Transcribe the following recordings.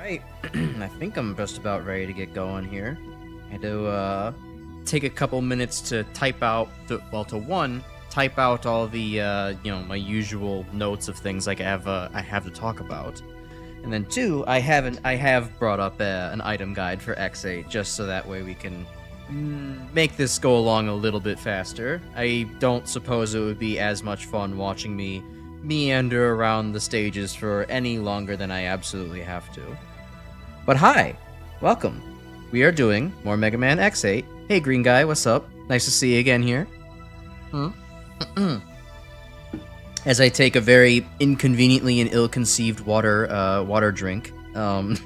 Alright, I think I'm just about ready to get going here. I had to take a couple minutes to type out, type out all the, my usual notes of things like I have to talk about. And then two, I have brought up an item guide for X8, just so that way we can make this go along a little bit faster. I don't suppose it would be as much fun watching me meander around the stages for any longer than I absolutely have to. But hi, welcome. We are doing more Mega Man X8. Hey green guy, what's up? Nice to see you again here. As I take a very inconveniently and ill-conceived water drink. I'm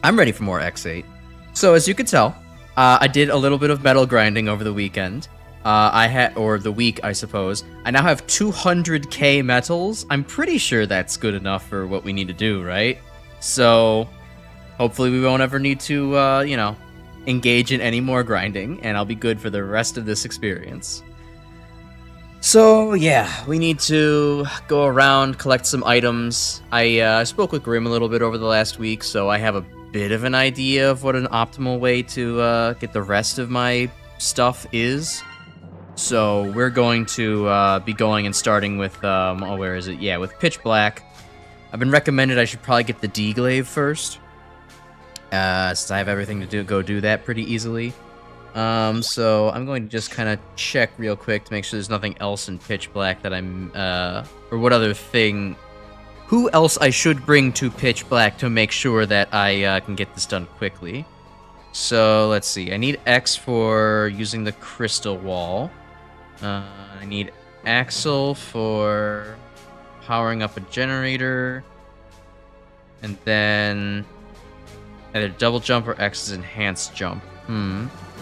ready for more X8. So as you can tell, I did a little bit of metal grinding over the weekend. Or the week, I suppose. I now have 200k metals. I'm pretty sure that's good enough for what we need to do, right? So, hopefully we won't ever need to, engage in any more grinding, and I'll be good for the rest of this experience. So, yeah, we need to go around, collect some items. I spoke with Grim a little bit over the last week, so I have a bit of an idea of what an optimal way to get the rest of my stuff is. So we're going to be going and starting with, where is it? Yeah, with Pitch Black. I've been recommended I should probably get the D-Glaive first. Since I have everything to go do that pretty easily. So I'm going to just kind of check real quick to make sure there's nothing else in Pitch Black that I'm, or what other thing, who else I should bring to Pitch Black to make sure that I can get this done quickly. So let's see, I need X for using the crystal wall. I need Axle for powering up a generator. And then either double jump or X is enhanced jump.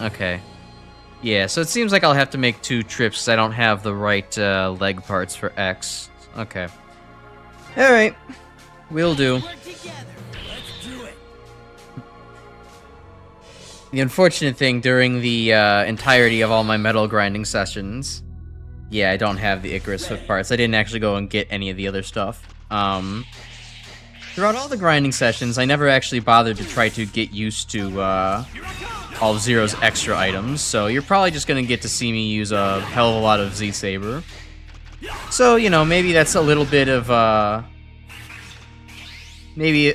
Okay. Yeah, so it seems like I'll have to make 2 trips because I don't have the right leg parts for X. Okay. Alright. Will do. The unfortunate thing during the entirety of all my metal grinding sessions, yeah, I don't have the Icarus hook parts. I didn't actually go and get any of the other stuff. Throughout all the grinding sessions, I never actually bothered to try to get used to all of Zero's extra items, so you're probably just going to get to see me use a hell of a lot of Z-Saber. So, maybe that's a little bit of,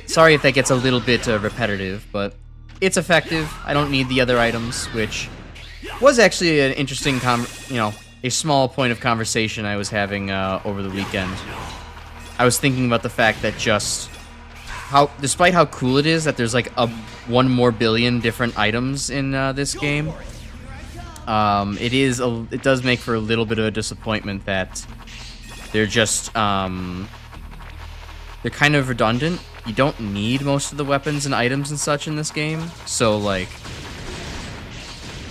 sorry if that gets a little bit repetitive, but it's effective. I don't need the other items, which was actually an interesting, a small point of conversation I was having over the weekend. I was thinking about the fact that despite how cool it is that there's like 1 more billion different items in this game, it does make for a little bit of a disappointment that they're just they're kind of redundant. You don't need most of the weapons and items and such in this game, so like,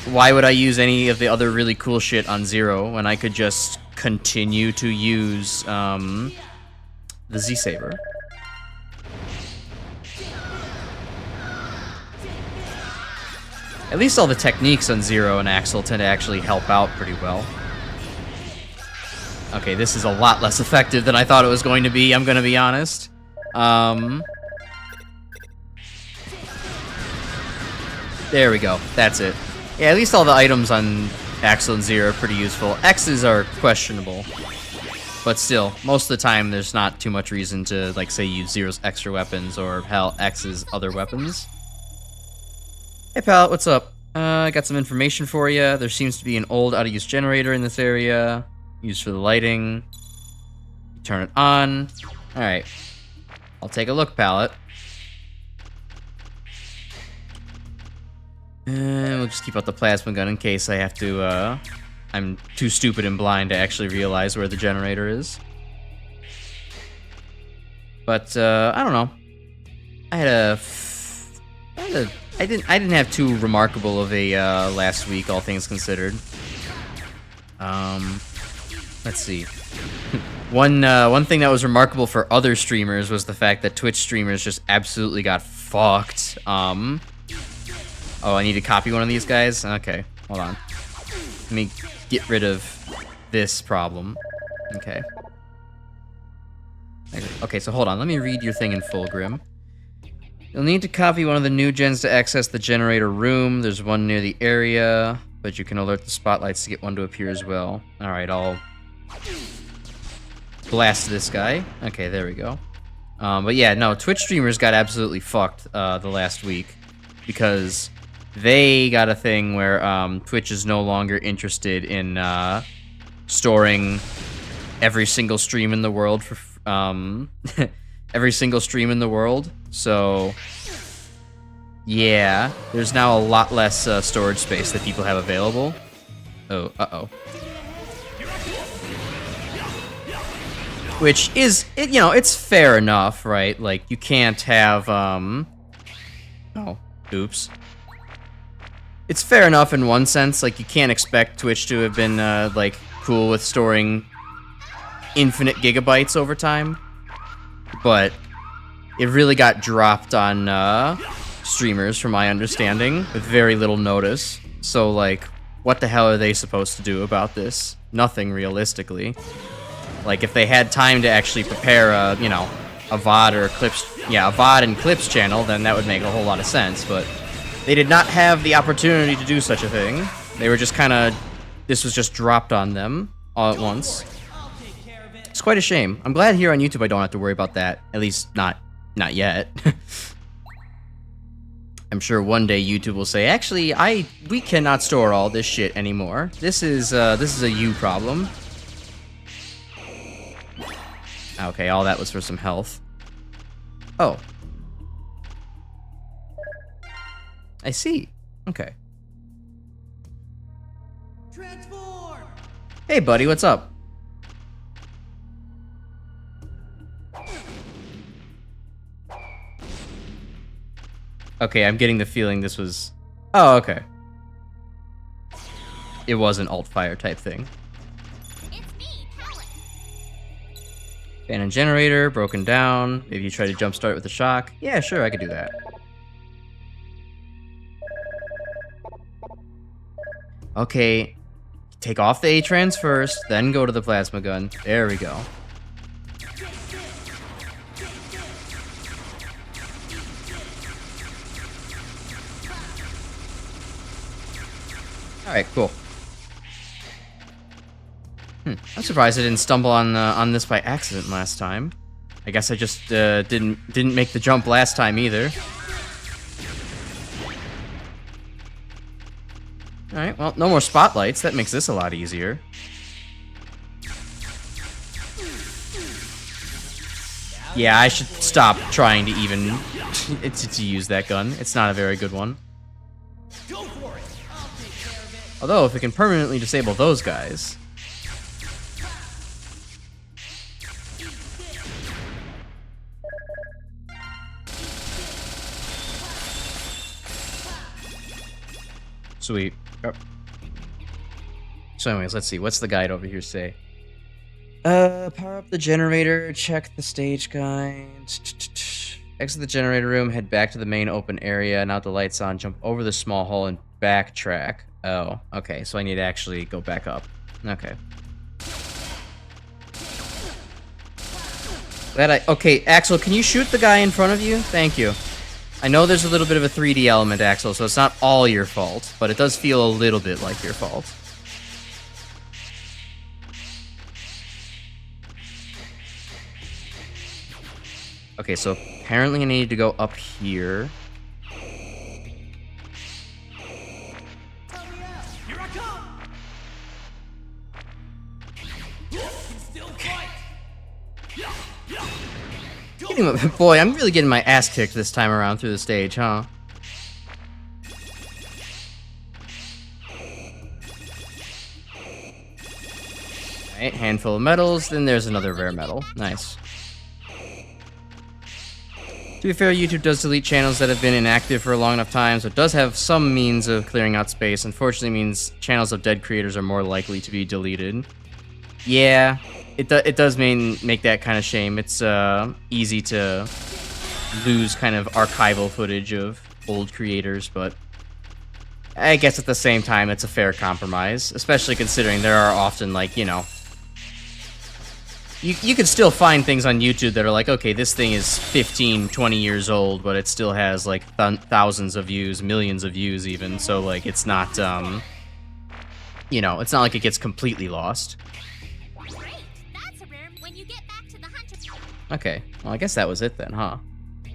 why would I use any of the other really cool shit on Zero when I could just continue to use the Z-Saber? At least all the techniques on Zero and Axel tend to actually help out pretty well. Okay, this is a lot less effective than I thought it was going to be, I'm gonna be honest. There we go. That's it. Yeah, at least all the items on Axel and Zero are pretty useful. X's are questionable. But still, most of the time there's not too much reason to, like, say, use Zero's extra weapons or, hell, X's other weapons. Hey, pal, what's up? I got some information for you. There seems to be an old out-of-use generator in this area, used for the lighting. Turn it on. Alright. I'll take a look, pallet. And we'll just keep out the plasma gun in case I have to, I'm too stupid and blind to actually realize where the generator is. But, I don't know. I didn't have too remarkable of a, last week, all things considered. Let's see. One thing that was remarkable for other streamers was the fact that Twitch streamers just absolutely got fucked. Oh, I need to copy one of these guys? Okay, hold on. Let me get rid of this problem. Okay. Okay, so hold on. Let me read your thing in full, Grim. You'll need to copy one of the new gens to access the generator room. There's one near the area, but you can alert the spotlights to get one to appear as well. Alright, I'll blast this guy. Okay, there we go. But yeah, no, Twitch streamers got absolutely fucked the last week because they got a thing where Twitch is no longer interested in storing every single stream in the world for every single stream in the world. So yeah, there's now a lot less storage space that people have available. Oh, uh-oh. Which is, you know, it's fair enough, right? Like, you can't have, oh, oops. It's fair enough in one sense, like, you can't expect Twitch to have been, like, cool with storing infinite gigabytes over time. But it really got dropped on, streamers, from my understanding, with very little notice. So, like, what the hell are they supposed to do about this? Nothing, realistically. Like, if they had time to actually prepare a, you know, a VOD or a clips, yeah, a VOD and clips channel, then that would make a whole lot of sense, but they did not have the opportunity to do such a thing. They were just kind of, this was just dropped on them all at once. It's quite a shame. I'm glad here on YouTube I don't have to worry about that, at least not yet. I'm sure one day YouTube will say, actually, we cannot store all this shit anymore. This is a you problem. Okay, all that was for some health. Oh. I see. Okay. Transform! Hey, buddy, what's up? Okay, I'm getting the feeling this was... Oh, okay. It was an alt-fire type thing. Abandoned generator, broken down. Maybe you try to jumpstart with a shock. Yeah, sure, I could do that. Okay. Take off the A-trans first, then go to the plasma gun. There we go. Alright, cool. I'm surprised I didn't stumble on this by accident last time. I guess I just didn't make the jump last time either. Alright, well, no more spotlights. That makes this a lot easier. Yeah, I should stop trying to even to use that gun. It's not a very good one. Although, if it can permanently disable those guys... Sweet. Oh. So anyways, let's see. What's the guide over here say? Power up the generator, check the stage guide. Exit the generator room, head back to the main open area. Now the light's on, jump over the small hole and backtrack. Oh, okay. So I need to actually go back up. Okay. Okay, Axel, can you shoot the guy in front of you? Thank you. I know there's a little bit of a 3D element, Axel, so it's not all your fault, but it does feel a little bit like your fault. Okay, so apparently I need to go up here. Boy, I'm really getting my ass kicked this time around through the stage, huh? Alright, handful of medals, then there's another rare medal. Nice. To be fair, YouTube does delete channels that have been inactive for a long enough time, so it does have some means of clearing out space. Unfortunately, means channels of dead creators are more likely to be deleted. Yeah. It does make that kind of shame. It's easy to lose kind of archival footage of old creators, but I guess at the same time it's a fair compromise, especially considering there are often, like, you know, You could still find things on YouTube that are like, okay, this thing is 15, 20 years old, but it still has like thousands of views, millions of views even. So like, it's not, you know, it's not like it gets completely lost. Okay, well, I guess that was it then, huh? So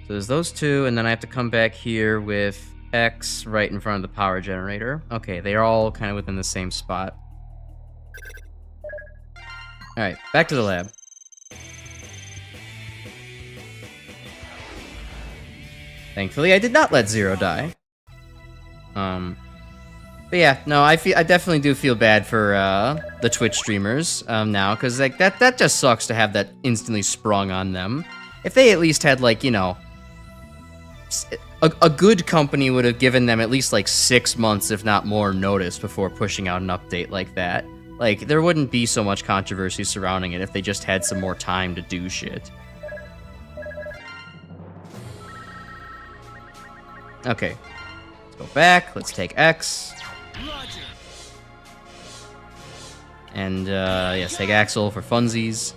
there's those two, and then I have to come back here with X right in front of the power generator. Okay, they're all kind of within the same spot. Alright, back to the lab. Thankfully, I did not let Zero die. But yeah, no, I definitely do feel bad for the Twitch streamers now, because like that just sucks to have that instantly sprung on them. If they at least had like, you know, a good company would have given them at least like 6 months, if not more, notice before pushing out an update like that. Like, there wouldn't be so much controversy surrounding it if they just had some more time to do shit. Okay. Let's go back. Let's take X. And, yes, take Axel for funsies.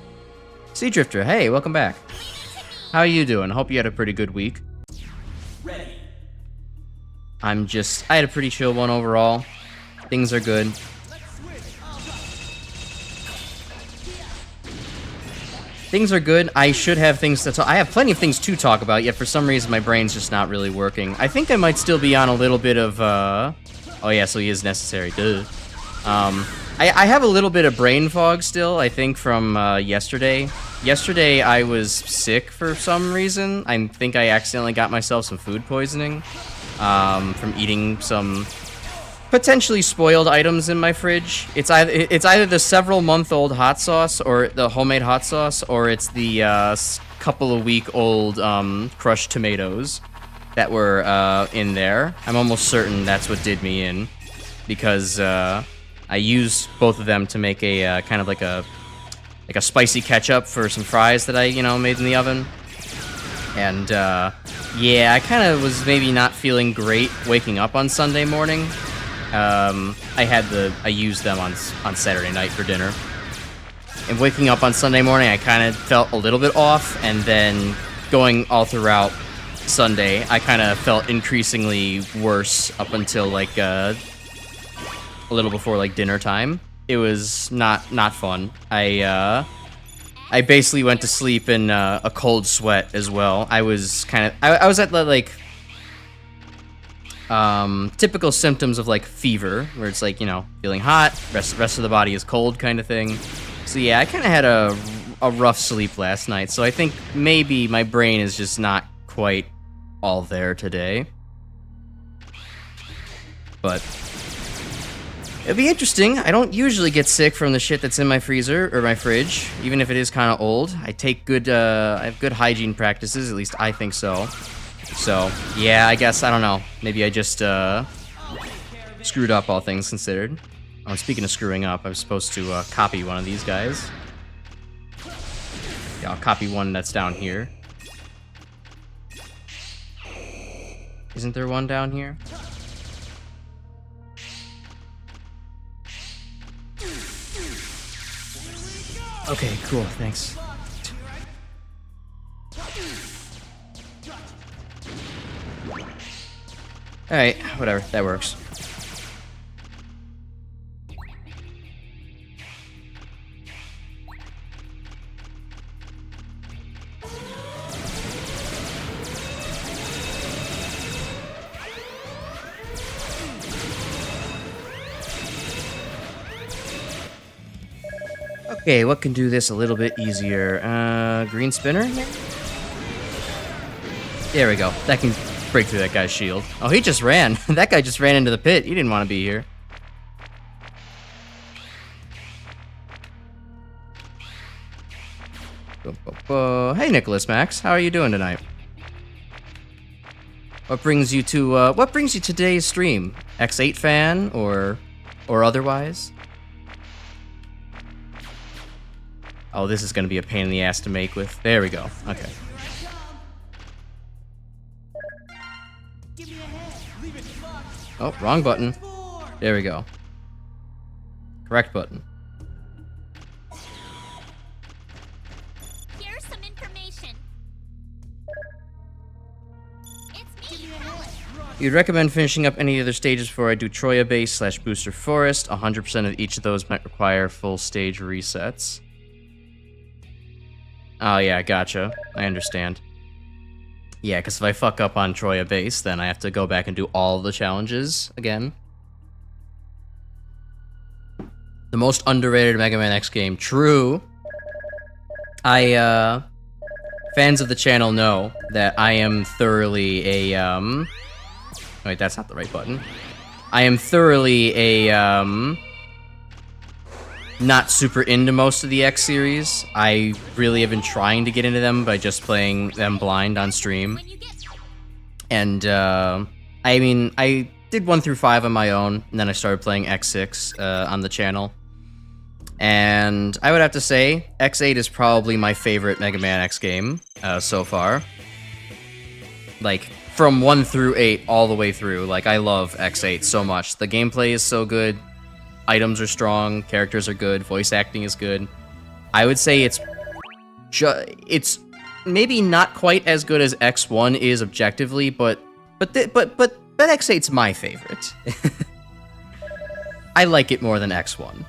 Sea Drifter, hey, welcome back. How are you doing? Hope you had a pretty good week. I had a pretty chill one overall. Things are good. Things are good. I should have things to talk. I have plenty of things to talk about, yet for some reason my brain's just not really working. I think I might still be on a little bit of, oh yeah, so he is necessary, duh. I have a little bit of brain fog still, I think, from, yesterday. Yesterday I was sick for some reason. I think I accidentally got myself some food poisoning, from eating some potentially spoiled items in my fridge. It's either the several-month-old hot sauce, or the homemade hot sauce, or it's the couple-of-week-old crushed tomatoes that were in there. I'm almost certain that's what did me in, because I used both of them to make a kind of like a spicy ketchup for some fries that I, you know, made in the oven. And yeah, I kind of was maybe not feeling great waking up on Sunday morning. I used them on Saturday night for dinner. And waking up on Sunday morning, I kind of felt a little bit off, and then going all throughout Sunday, I kind of felt increasingly worse up until like a little before like dinner time. It was not fun. I basically went to sleep in a cold sweat as well. I was I was at the like typical symptoms of like fever, where it's like, you know, feeling hot, rest of the body is cold kind of thing. So yeah, I kind of had a rough sleep last night, so I think maybe my brain is just not quite all there today. But it'll be interesting. I don't usually get sick from the shit that's in my freezer or my fridge, even if it is kind of old. I take good, I have good hygiene practices, at least I think so. So, yeah, I guess, I don't know. Maybe I just, screwed up, all things considered. Oh, speaking of screwing up, I was supposed to, copy one of these guys. Yeah, I'll copy one that's down here. Isn't there one down here? Okay, cool, thanks. Alright, whatever, that works. Okay, what can do this a little bit easier? Green spinner? There we go. That can break through that guy's shield. Oh, he just ran. That guy just ran into the pit. He didn't want to be here. Hey, Nicholas Max. How are you doing tonight? What brings you to today's stream? X8 fan or otherwise? Oh, this is going to be a pain in the ass to make with. There we go. Okay. Oh, wrong button. There we go. Correct button. You'd recommend finishing up any other stages before I do Troya Base / Booster Forest. 100% of each of those might require full stage resets. Oh yeah, gotcha. I understand. Yeah, because if I fuck up on Troya Base, then I have to go back and do all the challenges again. The most underrated MegaManX game. True. Fans of the channel know that I am thoroughly a, wait, that's not the right button. I am thoroughly a, not super into most of the X series. I really have been trying to get into them by just playing them blind on stream. And, I mean, I did 1 through 5 on my own, and then I started playing X6 on the channel. And I would have to say, X8 is probably my favorite MegaManX game so far. Like, from 1 through 8 all the way through, like, I love X8 so much. The gameplay is so good, items are strong, characters are good, voice acting is good. I would say it's maybe not quite as good as X1 is objectively, but X8's my favorite. I like it more than X1.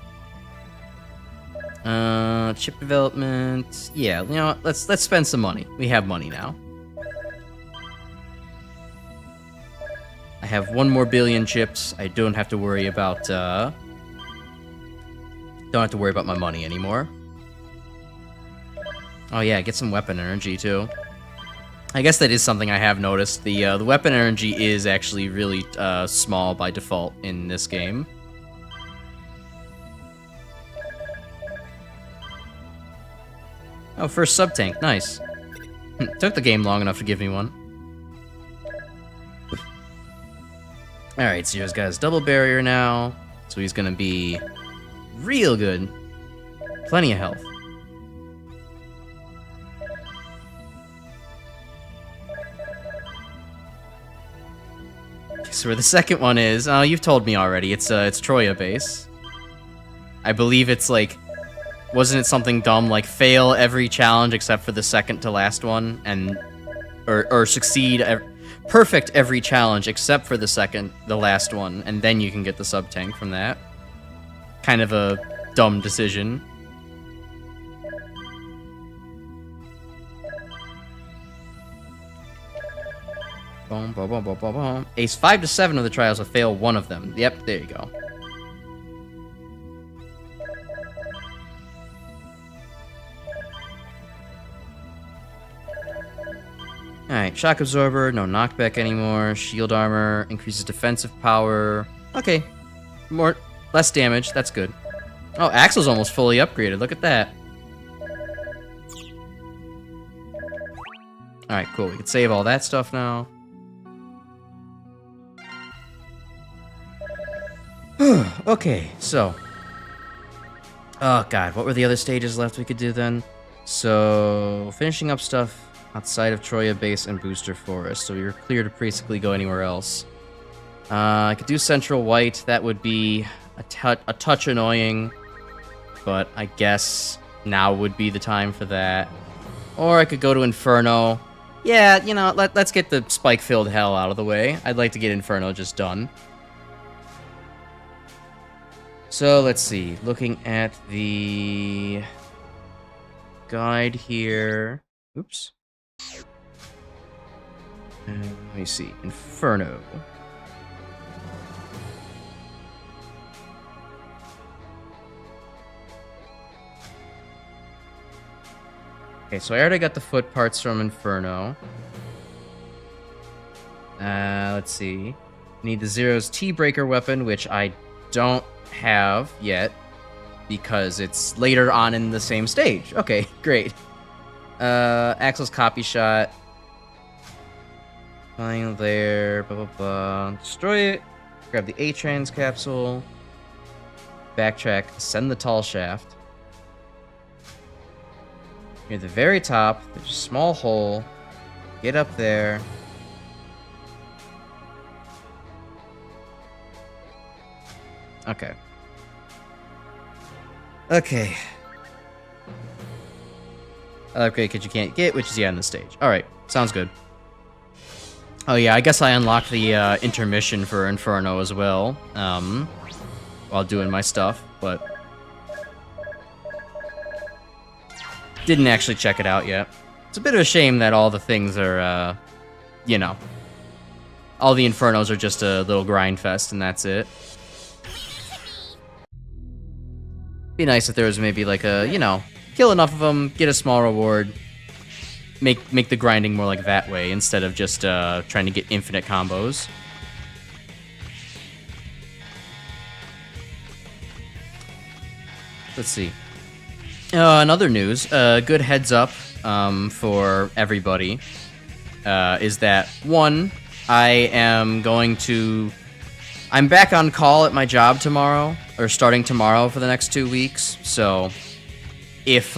Chip development. Yeah, you know what? Let's spend some money. We have money now. I have 1 more billion chips. I don't have to worry about my money anymore. Oh yeah, get some weapon energy too. I guess that is something I have noticed. The weapon energy is actually really small by default in this game. Oh, first sub-tank. Nice. Took the game long enough to give me one. Alright, Zero's got his double barrier now. So he's gonna be real good. Plenty of health. So where the second one is, oh, you've told me already. It's Troya Base. I believe it's like, wasn't it something dumb like fail every challenge except for the second to last one, and or succeed perfect every challenge except for the last one, and then you can get the sub tank from that. Kind of a dumb decision. Boom, boom, boom, boom, boom, boom. Ace 5 to 7 of the trials will fail 1 of them. Yep, there you go. Alright, shock absorber, no knockback anymore. Shield armor, increases defensive power. Okay, less damage, that's good. Oh, Axel's almost fully upgraded, look at that. Alright, cool, we can save all that stuff now. Okay, so. Oh god, what were the other stages left we could do then? So, finishing up stuff outside of Troya Base and Booster Forest, so we were clear to basically go anywhere else. I could do Central White, that would be a touch annoying, but I guess now would be the time for that. Or I could go to Inferno. Yeah, you know, let's get the spike-filled hell out of the way. I'd like to get Inferno just done. So, let's see. Looking at the guide here. Oops. Let me see. Inferno. Okay, so I already got the foot parts from Inferno. Let's see. Need the Zero's T-Breaker weapon, which I don't have yet because it's later on in the same stage. Okay, great. Axel's copy shot. Flying there, blah blah blah. Destroy it. Grab the A-Trans capsule. Backtrack, ascend the tall shaft. Near the very top, there's a small hole. Get up there. Okay. Okay. Upgrade because you can't get, which is the end of the stage. Alright, sounds good. Oh yeah, I guess I unlocked the intermission for Inferno as well, while doing my stuff, but didn't actually check it out yet. It's a bit of a shame that all the things are, you know, all the Infernos are just a little grind fest and that's it. Be nice if there was maybe like a, you know, kill enough of them, get a small reward, make the grinding more like that way instead of just trying to get infinite combos. Let's see. Another news, good heads up for everybody is that, one, I'm back on call at my job tomorrow, or starting tomorrow for the next 2 weeks, so if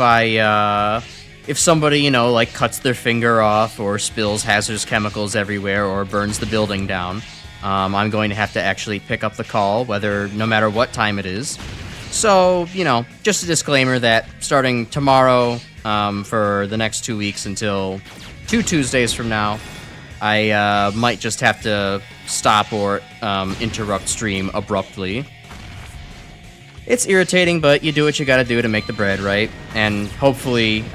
somebody, you know, like cuts their finger off or spills hazardous chemicals everywhere or burns the building down, I'm going to have to actually pick up the call, no matter what time it is. So, you know, just a disclaimer that starting tomorrow, for the next 2 weeks until 2 Tuesdays from now, I might just have to stop or interrupt stream abruptly. It's irritating, but you do what you gotta do to make the bread, right? And hopefully,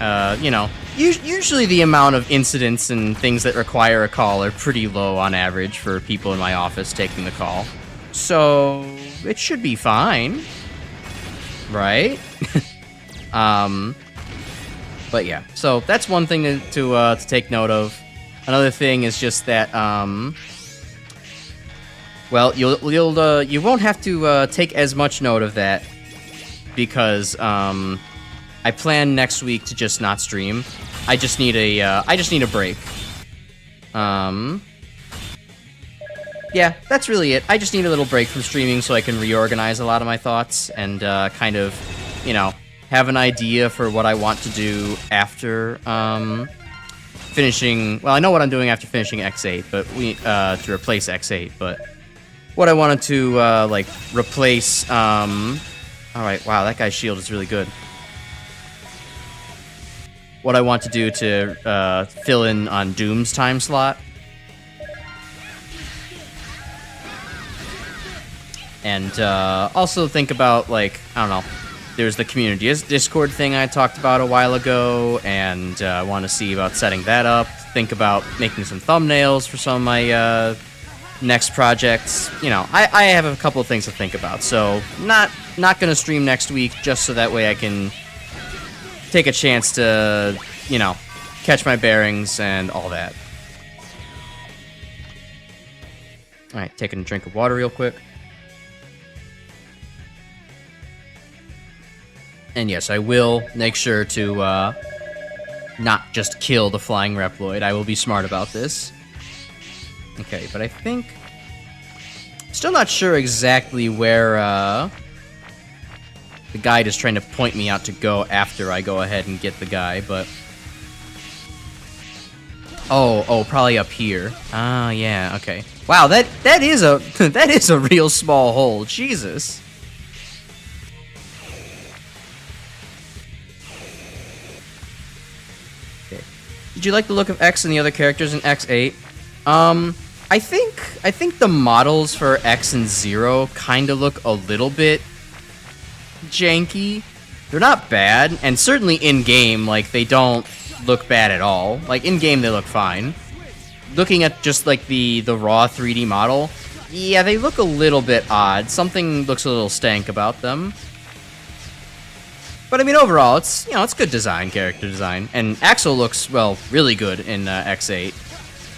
you know, usually the amount of incidents and things that require a call are pretty low on average for people in my office taking the call. So, it should be fine. Right? But yeah, so that's one thing to take note of. Another thing is just that, well, you won't have to take as much note of that because I plan next week to just not stream. I just need a break. Yeah, that's really it. I just need a little break from streaming so I can reorganize a lot of my thoughts and kind of, you know, have an idea for what I want to do after finishing. Well, I know what I'm doing after finishing X8, but to replace X8. But what I wanted to like replace. All right, wow, that guy's shield is really good. What I want to do to fill in on Doom's time slot. And also think about, like, I don't know, there's the community Discord thing I talked about a while ago, and I want to see about setting that up. Think about making some thumbnails for some of my next projects. You know, I have a couple of things to think about, so not going to stream next week just so that way I can take a chance to, you know, catch my bearings and all that. Alright, taking a drink of water real quick. And yes, I will make sure to not just kill the flying Reploid. I will be smart about this. Okay, but I think... Still not sure exactly where the guide is trying to point me out to go after I go ahead and get the guy, but... Oh, probably up here. Ah, yeah, okay. Wow, that is a that is a real small hole. Jesus. Did you like the look of X and the other characters in X8? I think the models for X and Zero kind of look a little bit janky. They're not bad, and certainly in-game, like, they don't look bad at all. Like, in-game, they look fine. Looking at just, like, the raw 3D model, yeah, they look a little bit odd. Something looks a little stank about them. But I mean, overall, it's, you know, it's good design, character design. And Axel looks, well, really good in X8.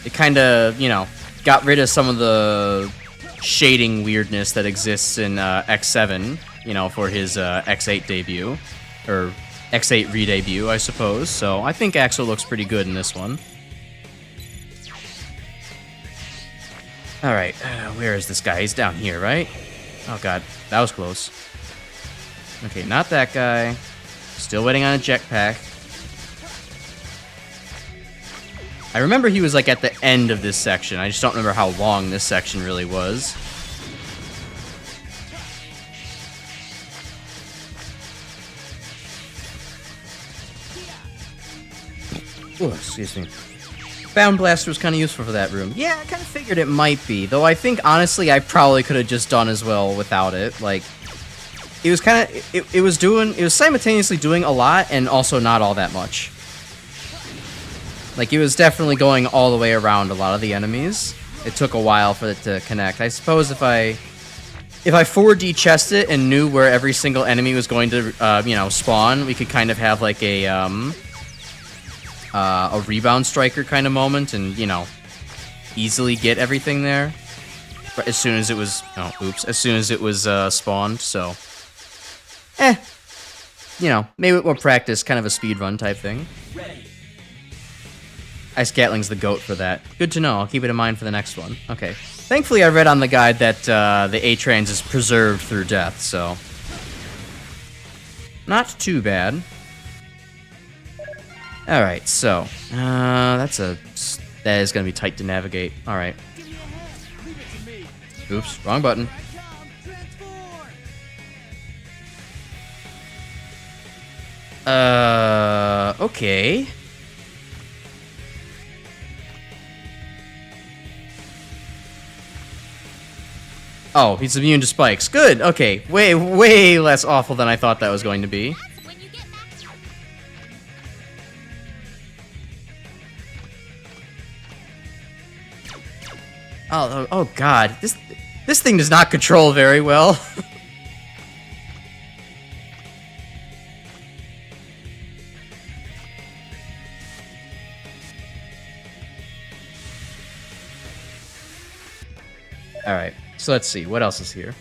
It kind of, you know, got rid of some of the shading weirdness that exists in X7, you know, for his X8 debut. Or X8 re-debut, I suppose. So I think Axel looks pretty good in this one. Alright, where is this guy? He's down here, right? Oh god, that was close. Okay, not that guy. Still waiting on a jetpack. I remember he was like at the end of this section. I just don't remember how long this section really was. Oh, excuse me. Bound Blaster was kind of useful for that room. Yeah, I kind of figured it might be. Though I think, honestly, I probably could have just done as well without it. Like, it was kind of... It was simultaneously doing a lot and also not all that much. Like, it was definitely going all the way around a lot of the enemies. It took a while for it to connect. I suppose if I 4D chest it and knew where every single enemy was going to, you know, spawn, we could kind of have, like, a rebound striker kind of moment and, you know, easily get everything there. But as soon as it was... Oh, oops. As soon as it was, spawned, so... You know, maybe with more practice, kind of a speedrun type thing. Ice Gatling's the GOAT for that. Good to know. I'll keep it in mind for the next one. Okay. Thankfully, I read on the guide that the A-Trans is preserved through death, so... Not too bad. Alright, so... that is gonna be tight to navigate. Alright. Oops, wrong button. Okay. Oh, he's immune to spikes. Good, okay. Way less awful than I thought that was going to be. Oh god. This thing does not control very well. Alright, so let's see. What else is here?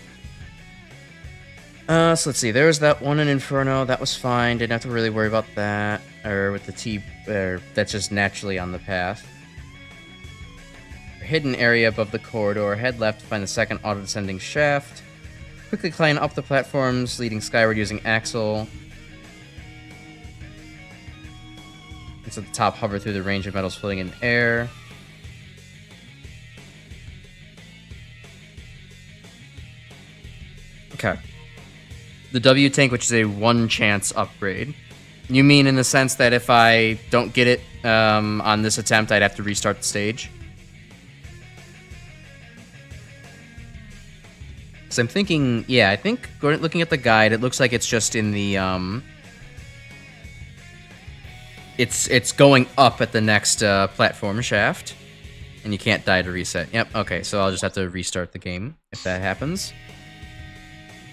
So let's see. There was that one in Inferno. That was fine. Didn't have to really worry about that. Or with the T... that's just naturally on the path. Hidden area above the corridor. Head left to find the second auto-descending shaft. Quickly climb up the platforms, leading skyward using Axle. It's at the top, hover through the range of metals floating in air. Okay. The W tank, which is a one-chance upgrade. You mean in the sense that if I don't get it on this attempt, I'd have to restart the stage? So I'm thinking, yeah, I think looking at the guide, it looks like it's just in the it's going up at the next platform shaft, and you can't die to reset. Yep. Okay, so I'll just have to restart the game if that happens.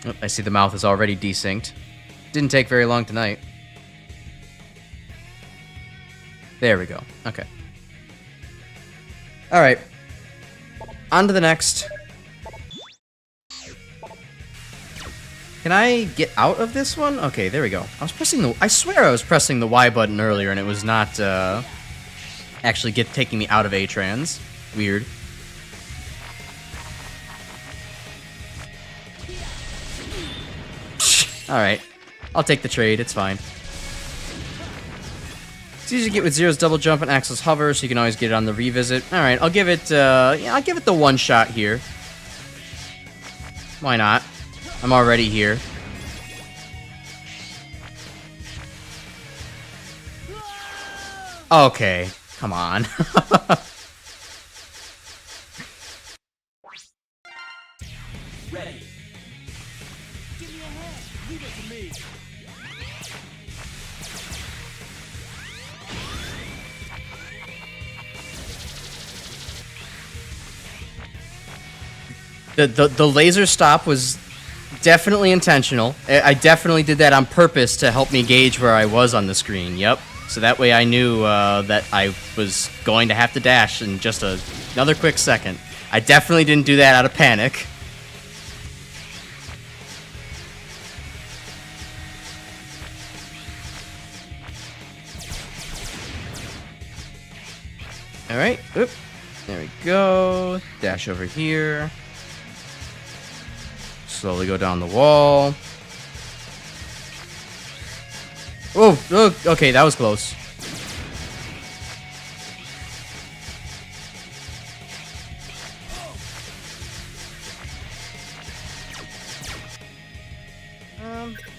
Oh, I see the mouth is already desynced. Didn't take very long tonight. There we go. Okay. All right. On to the next. Can I get out of this one? Okay, there we go. I swear I was pressing the Y button earlier and it was not actually taking me out of A-Trans. Weird. Alright. I'll take the trade, it's fine. It's easy to get with Zero's double jump and Axel's hover, so you can always get it on the revisit. Alright, I'll give it I'll give it the one shot here. Why not? I'm already here. Okay, come on. Ready. Give me a hand. Leave it to me. The laser stop was definitely intentional. I definitely did that on purpose to help me gauge where I was on the screen. Yep. So that way I knew that I was going to have to dash in just another quick second. I definitely didn't do that out of panic. Alright. Oop. There we go. Dash over here. Slowly go down the wall. Oh, okay, that was close.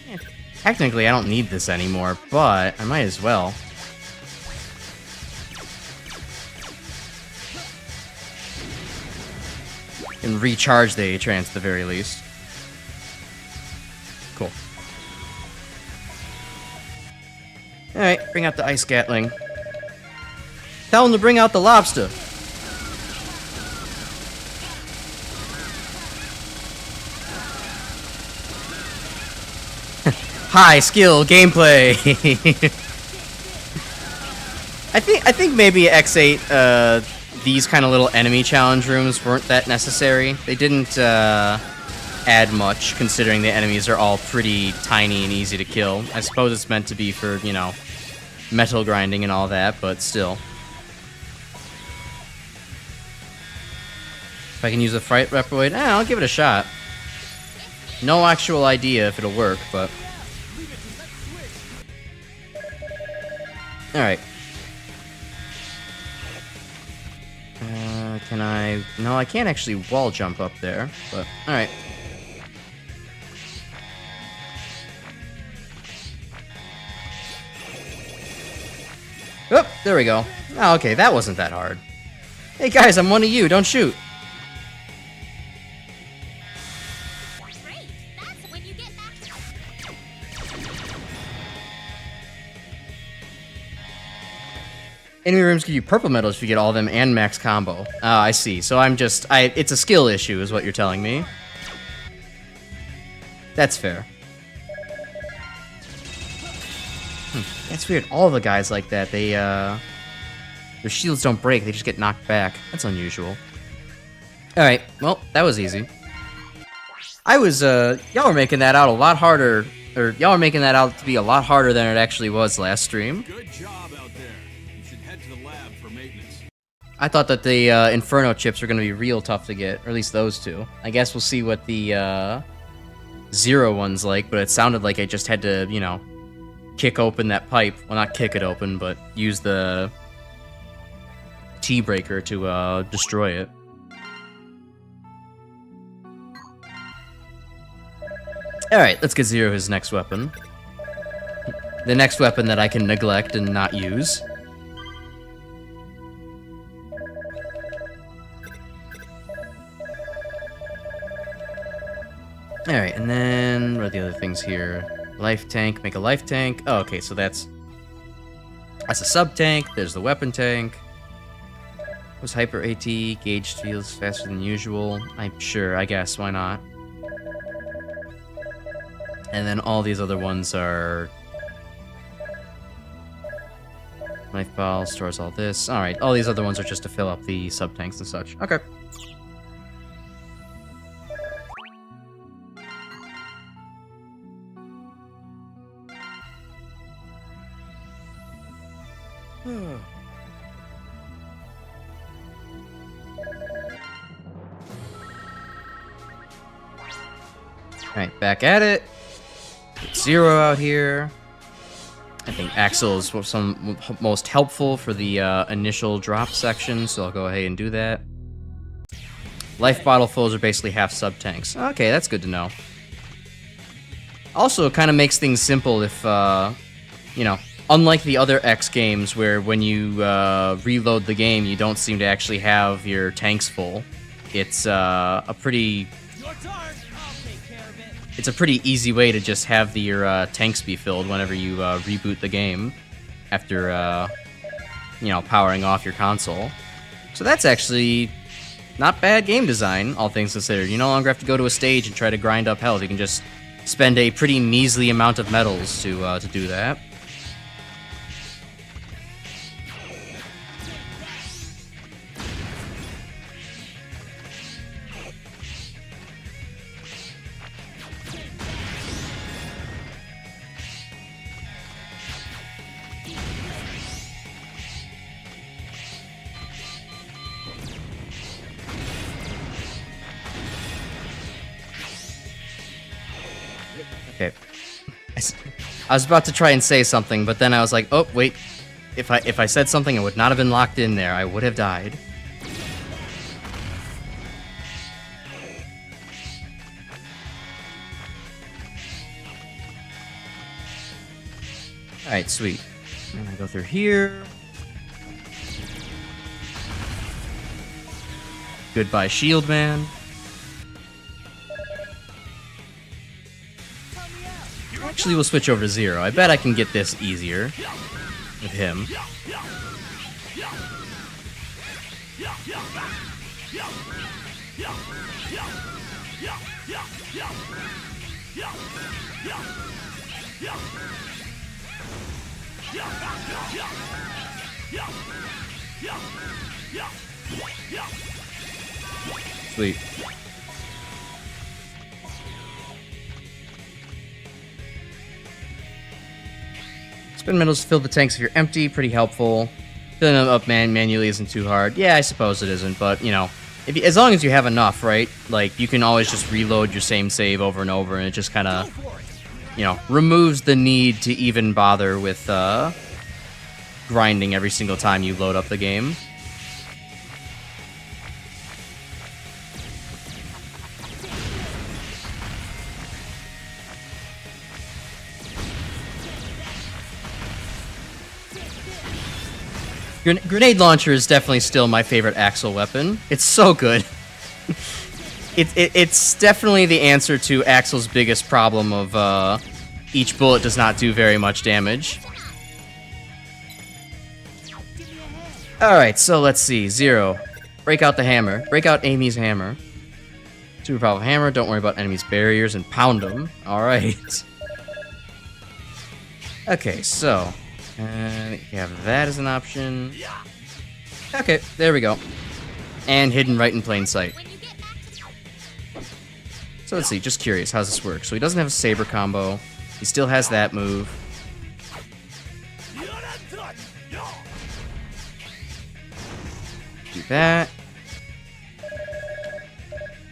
Yeah. Technically, I don't need this anymore, but I might as well. And recharge the A-Trance at the very least. Cool. Alright, bring out the Ice Gatling. Tell him to bring out the lobster. High skill gameplay. I think maybe X8 these kind of little enemy challenge rooms weren't that necessary. They didn't add much, considering the enemies are all pretty tiny and easy to kill. I suppose it's meant to be for, you know, metal grinding and all that, but still. If I can use a Fright Reproid, I'll give it a shot. No actual idea if it'll work, but... Alright. Can I... No, I can't actually wall jump up there, but... Alright. Oh, there we go. Oh, okay, that wasn't that hard. Hey guys, I'm one of you, don't shoot. Great, that's when you get back. Enemy rooms give you purple medals if you get all of them and max combo. I see. So it's a skill issue is what you're telling me. That's fair. That's weird. All the guys like that, their shields don't break, they just get knocked back. That's unusual. Alright, well, that was easy. Y'all were making that out a lot harder, or y'all were making that out to be a lot harder than it actually was last stream. Good job out there. You should head to the lab for maintenance. I thought that the Inferno chips were going to be real tough to get, or at least those two. I guess we'll see what the Zero one's like, but it sounded like I just had to, you know, kick open that pipe. Well, not kick it open, but use the T-breaker to destroy it. Alright, let's get Zero his next weapon. The next weapon that I can neglect and not use. Alright, and then what are the other things here? Life tank, make a life tank. Oh, okay, so that's a sub tank. There's the weapon tank. Was hyper AT, gauge feels faster than usual. I'm sure, I guess, why not? And then all these other ones are life ball, stores all this. Alright, all these other ones are just to fill up the sub tanks and such. Okay. Alright, back at it. Get Zero out here. I think Axel is most helpful for the initial drop section, so I'll go ahead and do that. Life bottle fills are basically half sub tanks. Okay, that's good to know. Also, it kind of makes things simple if, you know, unlike the other X games where when you reload the game, you don't seem to actually have your tanks full. It's a pretty... Your turn. I'll take care of it. It's a pretty easy way to just have your tanks be filled whenever you reboot the game after, you know, powering off your console. So that's actually not bad game design, all things considered. You no longer have to go to a stage and try to grind up health. You can just spend a pretty measly amount of medals to do that. Okay. I was about to try and say something, but then I was like, oh, wait. If I said something, I would not have been locked in there. I would have died. Alright, sweet. And I go through here. Goodbye, Shield Man. actually will switch over to Zero. I bet I can get this easier with him. Sweet. Spin metals fill the tanks if you're empty, pretty helpful. Filling them up manually isn't too hard. Yeah, I suppose it isn't, but, you know, as long as you have enough, right? Like, you can always just reload your same save over and over, and it just kind of, you know, removes the need to even bother with grinding every single time you load up the game. Grenade launcher is definitely still my favorite Axel weapon. It's so good. It's definitely the answer to Axel's biggest problem of each bullet does not do very much damage. Alright, so let's see. Zero. Break out the hammer. Break out Amy's hammer. Super powerful hammer. Don't worry about enemies' barriers and pound them. Alright. Okay, so... you have that as an option. Okay, there we go. And hidden right in plain sight. So let's see, just curious, how's this work? So he doesn't have a saber combo. He still has that move. Do that.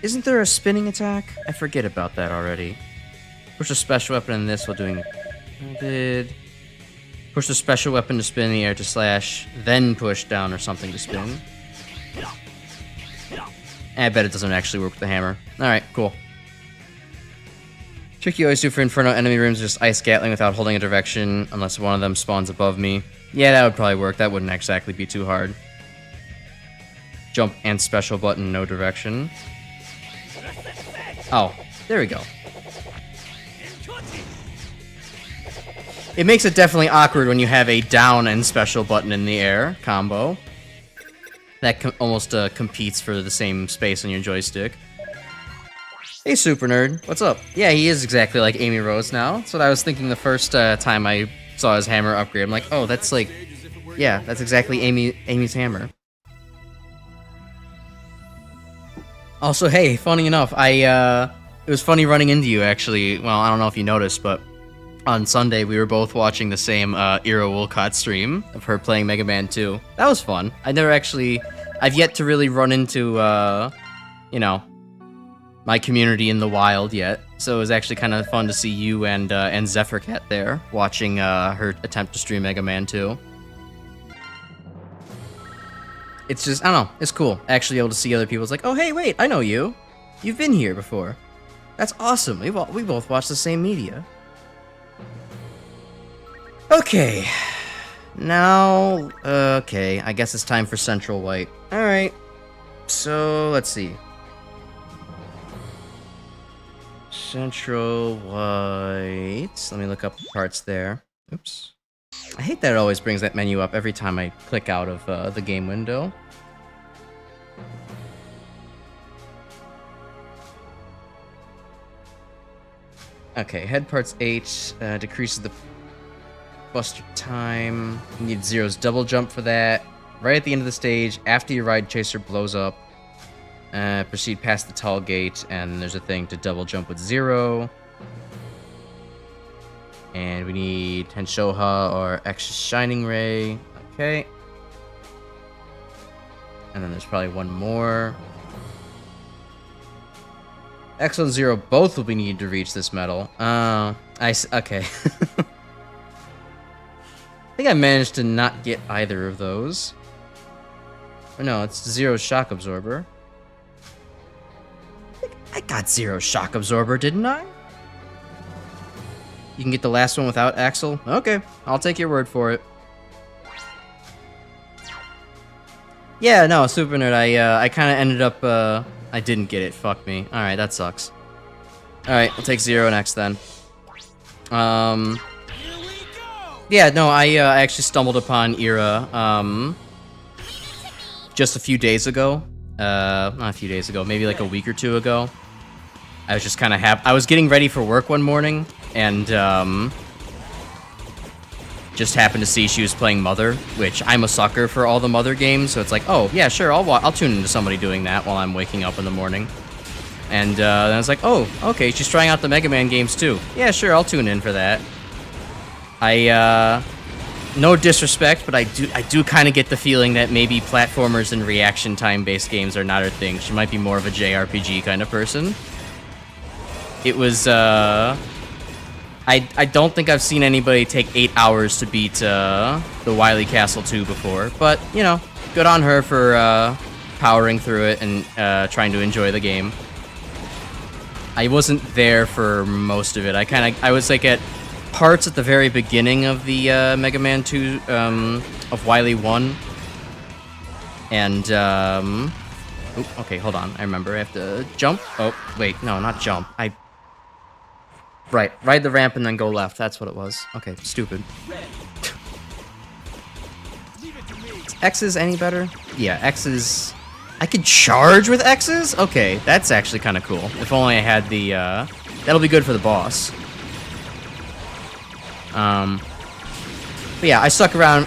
Isn't there a spinning attack? I forget about that already. Push a special weapon in this while doing... Push the special weapon to spin in the air to slash, then push down or something to spin. I bet it doesn't actually work with the hammer. Alright, cool. Trick you always do for Inferno enemy rooms is just ice gatling without holding a direction, unless one of them spawns above me. Yeah, that would probably work. That wouldn't exactly be too hard. Jump and special button, no direction. Oh, there we go. It makes it definitely awkward when you have a down and special button in the air combo. That almost competes for the same space on your joystick. Hey, Super Nerd. What's up? Yeah, he is exactly like Amy Rose now. That's what I was thinking the first time I saw his hammer upgrade. I'm like, oh, that's like... Yeah, that's exactly Amy's hammer. Also, hey, funny enough, it was funny running into you, actually. Well, I don't know if you noticed, but... on Sunday, we were both watching the same Ira Wolcott stream of her playing Mega Man 2. That was fun. I've yet to really run into, you know, my community in the wild yet. So it was actually kind of fun to see you and Zephyrcat there, watching her attempt to stream Mega Man 2. It's just, I don't know, it's cool. Actually able to see other people. It's like, oh, hey, wait, I know you. You've been here before. That's awesome. We both watch the same media. Okay. Now, okay, I guess it's time for Central White. Alright. So, let's see. Central White. Let me look up the parts there. Oops. I hate that it always brings that menu up every time I click out of the game window. Okay, head parts 8 decreases the buster time. You need Zero's double jump for that. Right at the end of the stage, after your ride chaser blows up, proceed past the tall gate, and there's a thing to double jump with Zero. And we need Henshoha or X Shining Ray. Okay. And then there's probably one more. X and Zero both will be needed to reach this medal. Okay. I think I managed to not get either of those. Oh, no, it's Zero's shock absorber. I got Zero's shock absorber, didn't I? You can get the last one without Axel? Okay, I'll take your word for it. Yeah, no, Super Nerd, I kind of ended up, I didn't get it, fuck me. Alright, that sucks. Alright, we'll take Zero next then. Yeah, no, I actually stumbled upon Era just a few days ago. Not a few days ago, maybe like a week or two ago. I was just kind of I was getting ready for work one morning, and just happened to see she was playing Mother, which I'm a sucker for all the Mother games, so it's like, oh, yeah, sure, I'll tune into somebody doing that while I'm waking up in the morning. And then I was like, oh, okay, she's trying out the Mega Man games too. Yeah, sure, I'll tune in for that. No disrespect, but I do kind of get the feeling that maybe platformers and reaction time-based games are not her thing. She might be more of a JRPG kind of person. It was, I don't think I've seen anybody take 8 hours to beat, the Wily Castle 2 before, but, you know, good on her for, powering through it and, trying to enjoy the game. I wasn't there for most of it. I was, like, at parts at the very beginning of the, Mega Man 2, of Wily 1. And, Oop, okay, hold on. I remember. I have to jump. Oh, wait. No, not jump. Right. Ride the ramp and then go left. That's what it was. Okay, stupid. X's any better? Yeah, X's... I could charge with X's? Okay, that's actually kind of cool. If only I had the, That'll be good for the boss. But yeah, I stuck around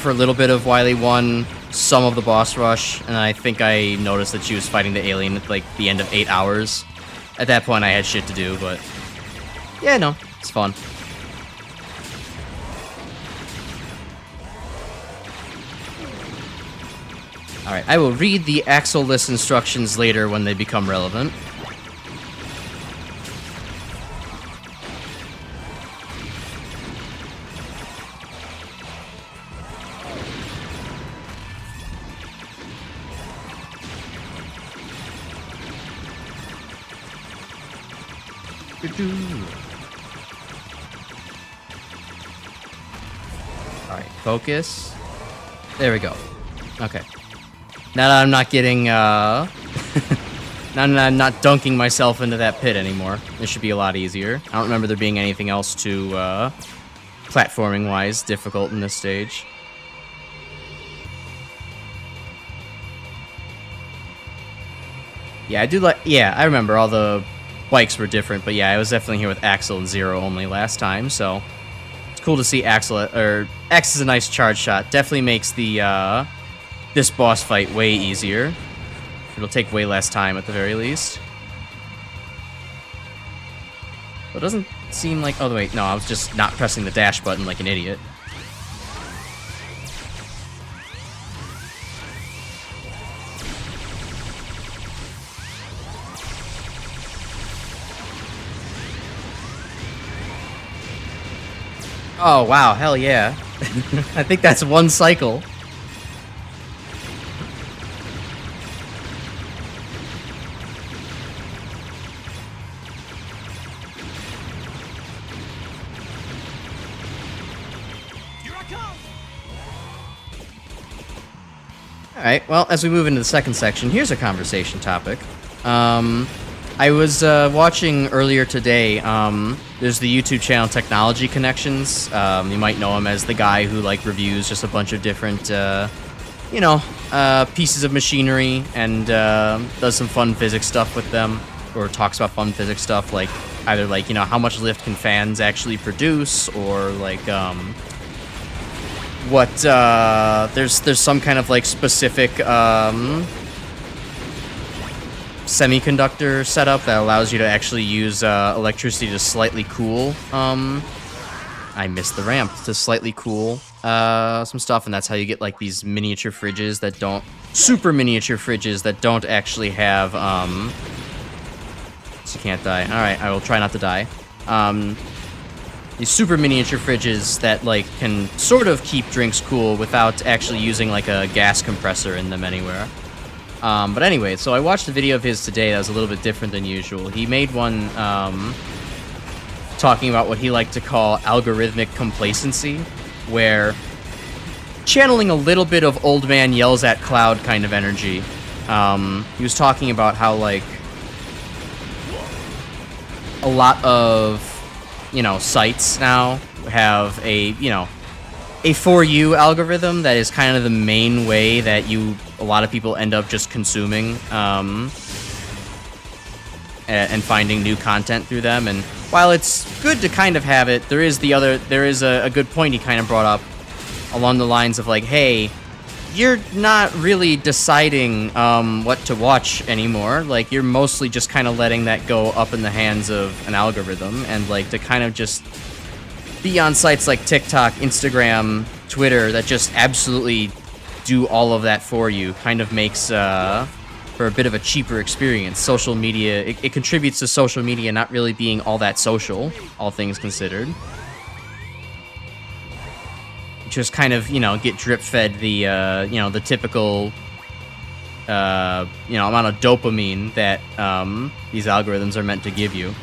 for a little bit of Wily 1, some of the boss rush, and I think I noticed that she was fighting the alien at, like, the end of 8 hours. At that point, I had shit to do, but... yeah, no, it's fun. Alright, I will read the Axel list instructions later when they become relevant. Alright, focus. There we go. Okay. Now that I'm not getting, now that I'm not dunking myself into that pit anymore, this should be a lot easier. I don't remember there being anything else too, platforming-wise difficult in this stage. Yeah, I remember all the bikes were different, but yeah, I was definitely here with Axel and Zero only last time, so it's cool to see Axel, or X is a nice charge shot. Definitely makes the, this boss fight way easier. It'll take way less time at the very least. But it doesn't seem like... oh, wait, no, I was just not pressing the dash button like an idiot. Oh, wow, hell yeah. I think that's one cycle. Alright, well, as we move into the second section, here's a conversation topic. I was watching earlier today, there's the YouTube channel Technology Connections. You might know him as the guy who, like, reviews just a bunch of different, you know, pieces of machinery and does some fun physics stuff with them, or talks about fun physics stuff, like, either, like, you know, how much lift can fans actually produce, or, like, what, there's some kind of, like, specific, semiconductor setup that allows you to actually use, electricity to slightly cool, I missed the ramp, to slightly cool, some stuff, and that's how you get, like, these miniature fridges that don't, super miniature fridges that don't actually have, so you can't die. Alright, I will try not to die. These super miniature fridges that, like, can sort of keep drinks cool without actually using, like, a gas compressor in them anywhere. But anyway, so I watched a video of his today that was a little bit different than usual. He made one, talking about what he liked to call algorithmic complacency, where channeling a little bit of old man yells at cloud kind of energy. He was talking about how, like, a lot of sites now have a For You algorithm that is kind of the main way that a lot of people end up just consuming and finding new content through them. And while it's good to kind of have it, there is a good point he kind of brought up along the lines of like, hey, you're not really deciding what to watch anymore. Like, you're mostly just kind of letting that go up in the hands of an algorithm, and like to kind of just be on sites like TikTok, Instagram, Twitter that just absolutely do all of that for you kind of makes for a bit of a cheaper experience. Social media, it contributes to social media not really being all that social, all things considered. Just kind of, get drip-fed the typical, amount of dopamine that these algorithms are meant to give you.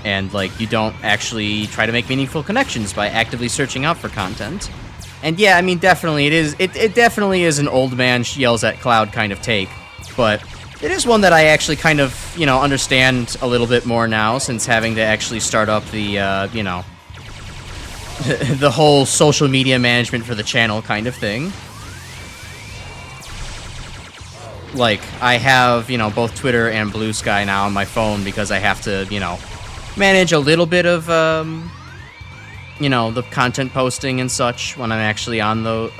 And, like, you don't actually try to make meaningful connections by actively searching out for content. And yeah, I mean, definitely, it definitely is an old man yells at cloud kind of take. But it is one that I actually kind of, understand a little bit more now, since having to actually start up the, the whole social media management for the channel kind of thing. Like, I have, both Twitter and Blue Sky now on my phone because I have to, manage a little bit of, the content posting and such when I'm actually on the,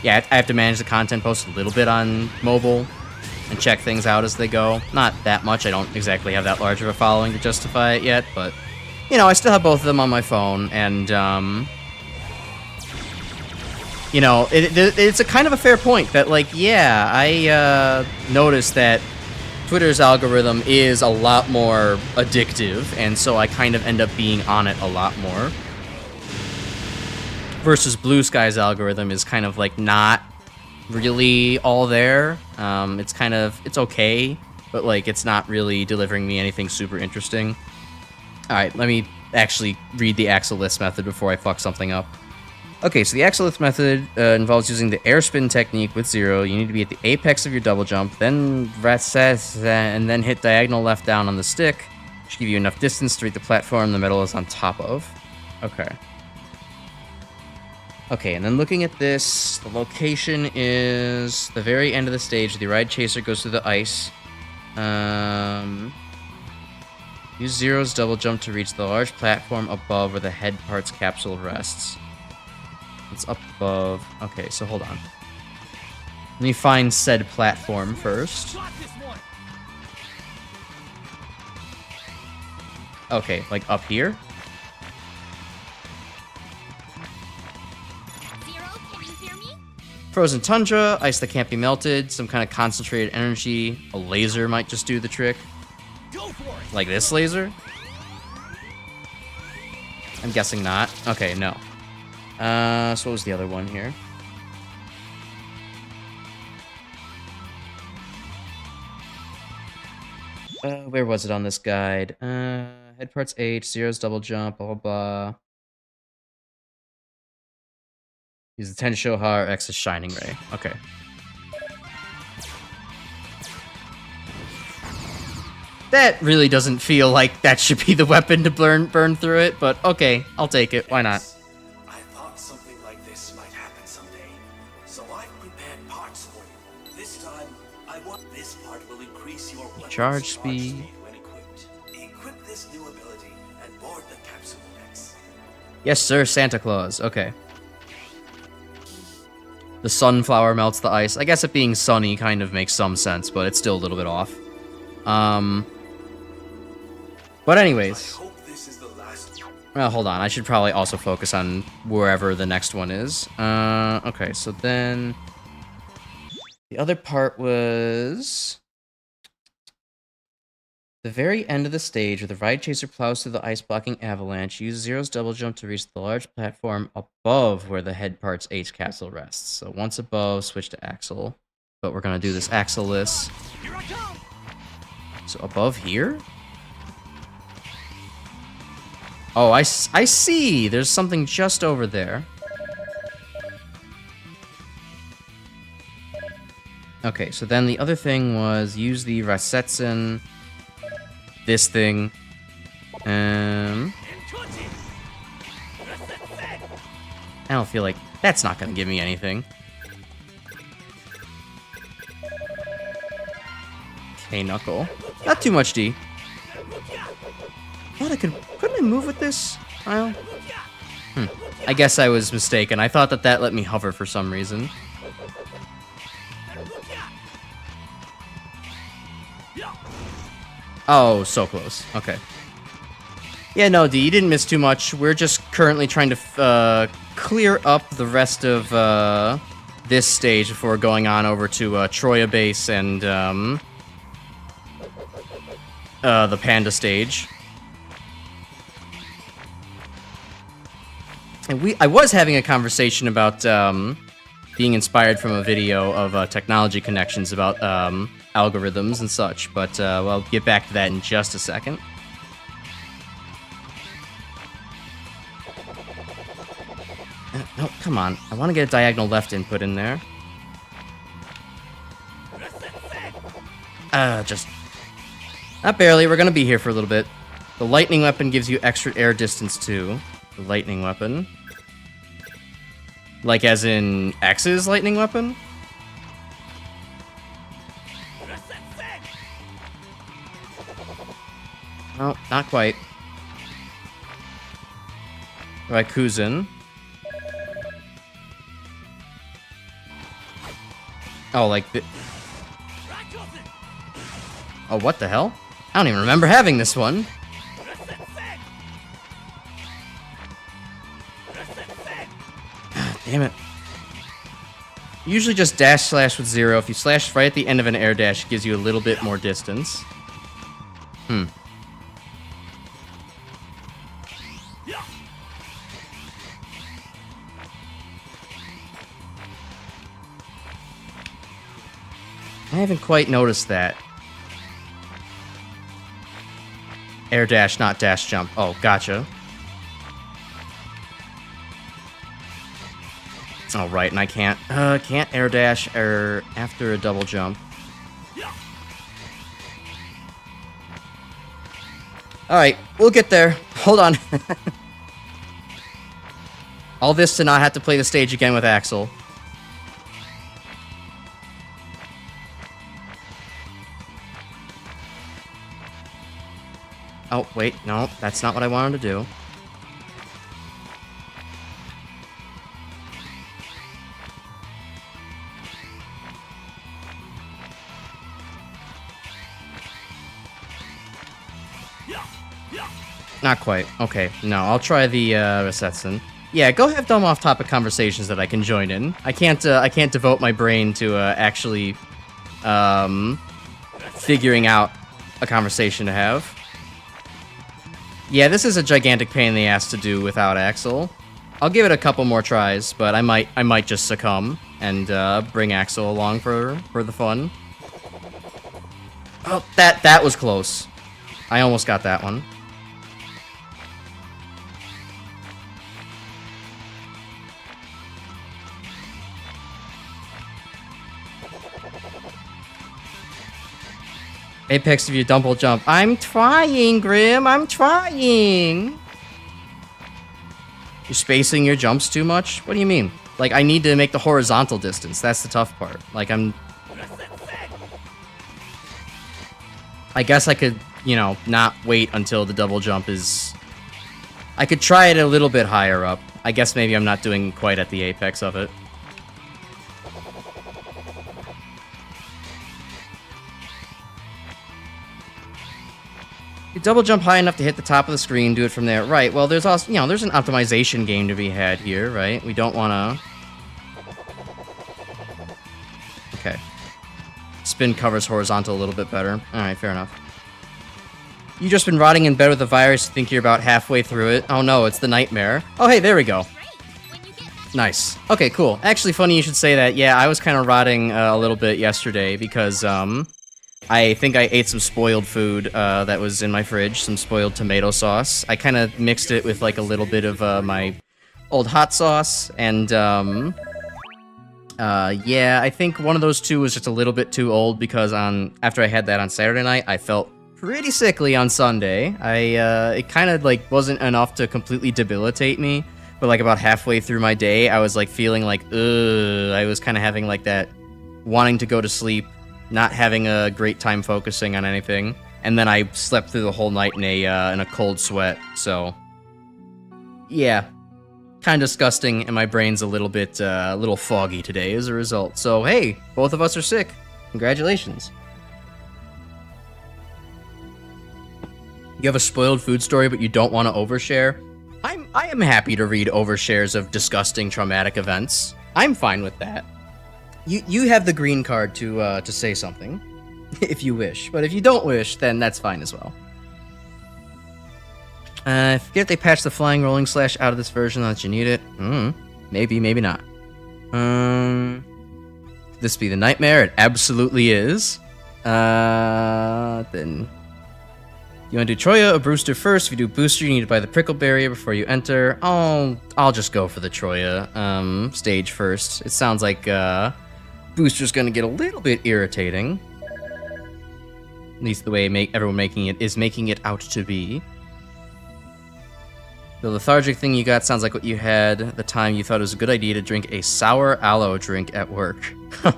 yeah, I have to manage the content post a little bit on mobile and check things out as they go. Not that much. I don't exactly have that large of a following to justify it yet, but I still have both of them on my phone, and, it's a kind of a fair point that, like, yeah, I, noticed that Twitter's algorithm is a lot more addictive, and so I kind of end up being on it a lot more. Versus Blue Sky's algorithm is kind of, like, not really all there. It's okay, but, like, it's not really delivering me anything super interesting. Alright, let me actually read the axle list method before I fuck something up. Okay, so the axle lift method involves using the air spin technique with 0. You need to be at the apex of your double jump, then and then hit diagonal left down on the stick. Should give you enough distance to reach the platform the metal is on top of. Okay. Okay, and then looking at this, the location is the very end of the stage. The ride chaser goes through the ice. Use 0's double jump to reach the large platform above where the head parts capsule rests. It's up above. Okay, so hold on. Let me find said platform first. Okay, like up here? Zero, can you hear me? Frozen tundra, ice that can't be melted, some kind of concentrated energy. A laser might just do the trick. Go for it. Like this laser? I'm guessing not. Okay, no. So what was the other one here? Where was it on this guide? Head parts H, 0's double jump, blah, blah, blah. Use the Tensho Ha or X's Shining Ray. Okay. That really doesn't feel like that should be the weapon to burn through it, but okay, I'll take it. Why not? I thought something like this might happen someday, so I've prepared parts for you. This time, I want this part will increase your weapon's Charge speed. when equipped. Equip this new ability and board the capsule next. Yes, sir, Santa Claus. Okay. The sunflower melts the ice. I guess it being sunny kind of makes some sense, but it's still a little bit off. But anyways. I hope this is the last. Well, hold on. I should probably also focus on wherever the next one is. Okay, so then the other part was the very end of the stage where the ride chaser plows through the ice-blocking avalanche. Use 0's double jump to reach the large platform above where the head parts H capsule rests. So once above, switch to axle. But we're going to do this axle-less. Here I come. So above here? Oh, I see. There's something just over there. Okay, so then the other thing was use the Rasetsen, this thing, I don't feel like that's not gonna give me anything. Okay, Knuckle. Not too much D. Thought I couldn't I move with this? Well, I guess I was mistaken. I thought that let me hover for some reason. Oh, so close. Okay. Yeah, no, D, you didn't miss too much. We're just currently trying to clear up the rest of this stage before going on over to Troya Base and the Panda stage. And I was having a conversation about being inspired from a video of technology connections about algorithms and such, but I'll get back to that in just a second. No, come on. I want to get a diagonal left input in there. Just... Not barely. We're going to be here for a little bit. The lightning weapon gives you extra air distance, too. The lightning weapon. Like as in X's lightning weapon? Oh, not quite. Raikuzin. Oh, like the... Oh, what the hell? I don't even remember having this one. Damn it. Usually just dash slash with 0. If you slash right at the end of an air dash, it gives you a little bit more distance. I haven't quite noticed that. Air dash, not dash jump. Oh, gotcha. Oh, right, and I can't air dash after a double jump. Alright, we'll get there. Hold on. All this to not have to play the stage again with Axel. Oh, wait, no, that's not what I wanted to do. Not quite. Okay, no, I'll try the Resetsun. Yeah, go have dumb off-topic conversations that I can join in. I can't devote my brain to actually figuring out a conversation to have. Yeah, this is a gigantic pain in the ass to do without Axel. I'll give it a couple more tries, but I might just succumb and bring Axel along for the fun. Oh, that was close. I almost got that one. Apex if you double jump. I'm trying, Grim. I'm trying. You're spacing your jumps too much? What do you mean? Like, I need to make the horizontal distance. That's the tough part. Like, I guess I could, you know, not wait until the double jump is... I could try it a little bit higher up. I guess maybe I'm not doing quite at the apex of it. You double jump high enough to hit the top of the screen, do it from there. Right, well, there's also, you know, there's an optimization game to be had here, right? We don't want to... Okay. Spin covers horizontal a little bit better. Alright, fair enough. You just been rotting in bed with a virus, you think you're about halfway through it. Oh no, it's the nightmare. Oh hey, there we go. Nice. Okay, cool. Actually, funny you should say that. Yeah, I was kind of rotting a little bit yesterday because, I think I ate some spoiled food that was in my fridge, some spoiled tomato sauce. I kind of mixed it with like a little bit of my old hot sauce, and yeah, I think one of those two was just a little bit too old because after I had that on Saturday night, I felt pretty sickly on Sunday. It kind of like wasn't enough to completely debilitate me, But like about halfway through my day, I was like feeling like, ugh. I was kind of having like that wanting to go to sleep, not having a great time focusing on anything. And then I slept through the whole night in a cold sweat. So yeah, kind of disgusting, and my brain's a little foggy today as a result. So hey, both of us are sick. Congratulations. You have a spoiled food story, but you don't want to overshare? I am happy to read overshares of disgusting traumatic events. I'm fine with that. You have the green card to say something, if you wish. But if you don't wish, then that's fine as well. I forget they patched the flying rolling slash out of this version that you need it. Maybe, maybe not. This be the nightmare? It absolutely is. Then you want to do Troya or Brewster first? If you do Booster, you need to buy the prickle barrier before you enter. I'll just go for the Troya stage first. It sounds like Booster's gonna get a little bit irritating. At least the way everyone making it out to be. The lethargic thing you got sounds like what you had at the time you thought it was a good idea to drink a sour aloe drink at work. A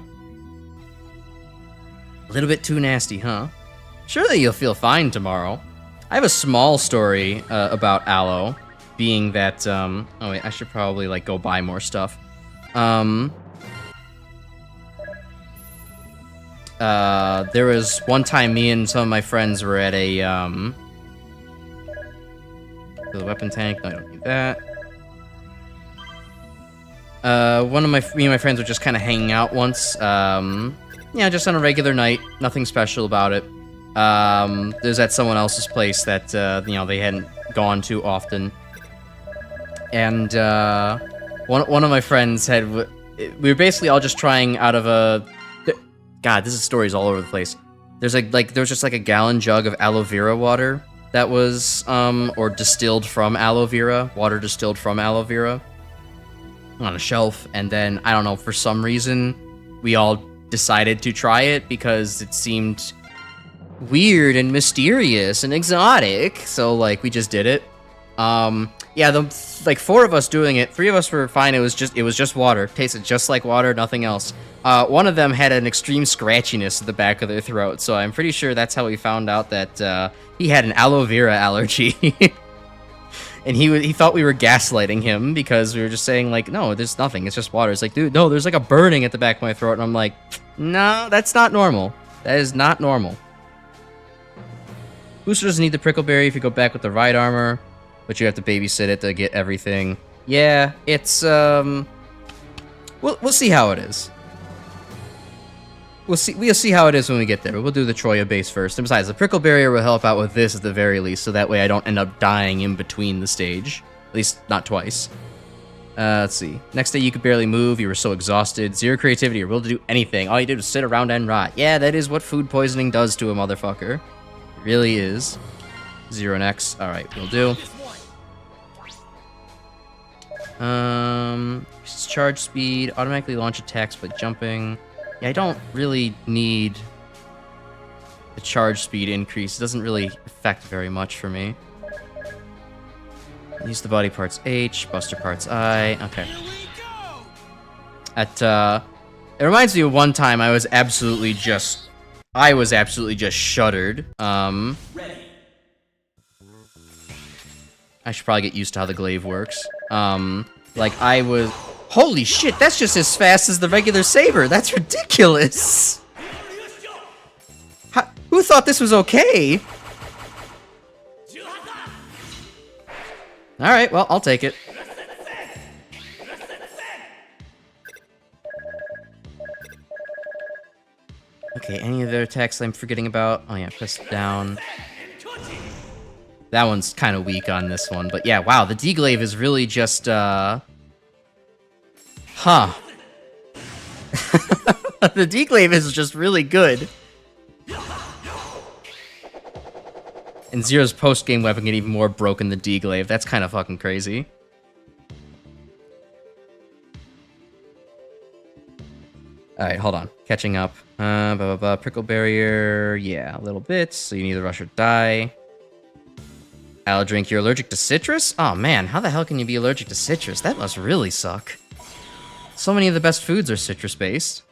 little bit too nasty, huh? Surely you'll feel fine tomorrow. I have a small story about aloe, being that, oh wait, I should probably, like, go buy more stuff. There was one time me and some of my friends were at a, the weapon tank, no, I don't need that. Me and my friends were just kind of hanging out once, yeah, just on a regular night, nothing special about it. There's at someone else's place that, you know, they hadn't gone to often. And, one of my friends we were basically all just trying out of a... God, this is stories all over the place. There was just like a gallon jug of aloe vera water that was, or distilled from aloe vera, water distilled from aloe vera, on a shelf. And then, I don't know, for some reason, we all decided to try it because it seemed weird and mysterious and exotic, so like we just did it. Yeah, like 4 of us doing it, 3 of us were fine. It was just water, tasted just like water, nothing else. One of them had an extreme scratchiness at the back of their throat, so I'm pretty sure that's how we found out that he had an aloe vera allergy. And he thought we were gaslighting him because we were just saying like, no, there's nothing, it's just water. It's like, dude, no, there's like a burning at the back of my throat, and I'm like, no, that's not normal. That is not normal. Booster doesn't need the prickleberry if you go back with the ride armor, but you have to babysit it to get everything. Yeah, it's we'll see how it is. We'll see how it is when we get there. But we'll do the Troya base first. And besides, the prickle barrier will help out with this at the very least, so that way I don't end up dying in between the stage. At least not twice. Let's see. Next day you could barely move, you were so exhausted. 0 creativity, or will to do anything. All you did was sit around and rot. Yeah, that is what food poisoning does to a motherfucker. It really is. 0 next. Alright, we'll do. Charge speed, automatically launch attacks by jumping. Yeah, I don't really need the charge speed increase. It doesn't really affect very much for me. Use the body parts H, buster parts I. Okay. It reminds me of one time I was absolutely just shuddered. I should probably get used to how the glaive works. Like I was... Holy shit, that's just as fast as the regular saber. That's ridiculous. Who thought this was okay? Alright, well, I'll take it. Okay, any of their attacks I'm forgetting about? Oh yeah, press down. That one's kind of weak on this one, but yeah, wow, the D-Glaive is really just, Huh. The D-Glaive is just really good. And Zero's post-game weapon get even more broken than D-Glaive. That's kind of fucking crazy. Alright, hold on. Catching up. Prickle barrier. Yeah, a little bit. So you need to rush or die. I'll drink. You're allergic to citrus? Oh man, how the hell can you be allergic to citrus? That must really suck. So many of the best foods are citrus-based.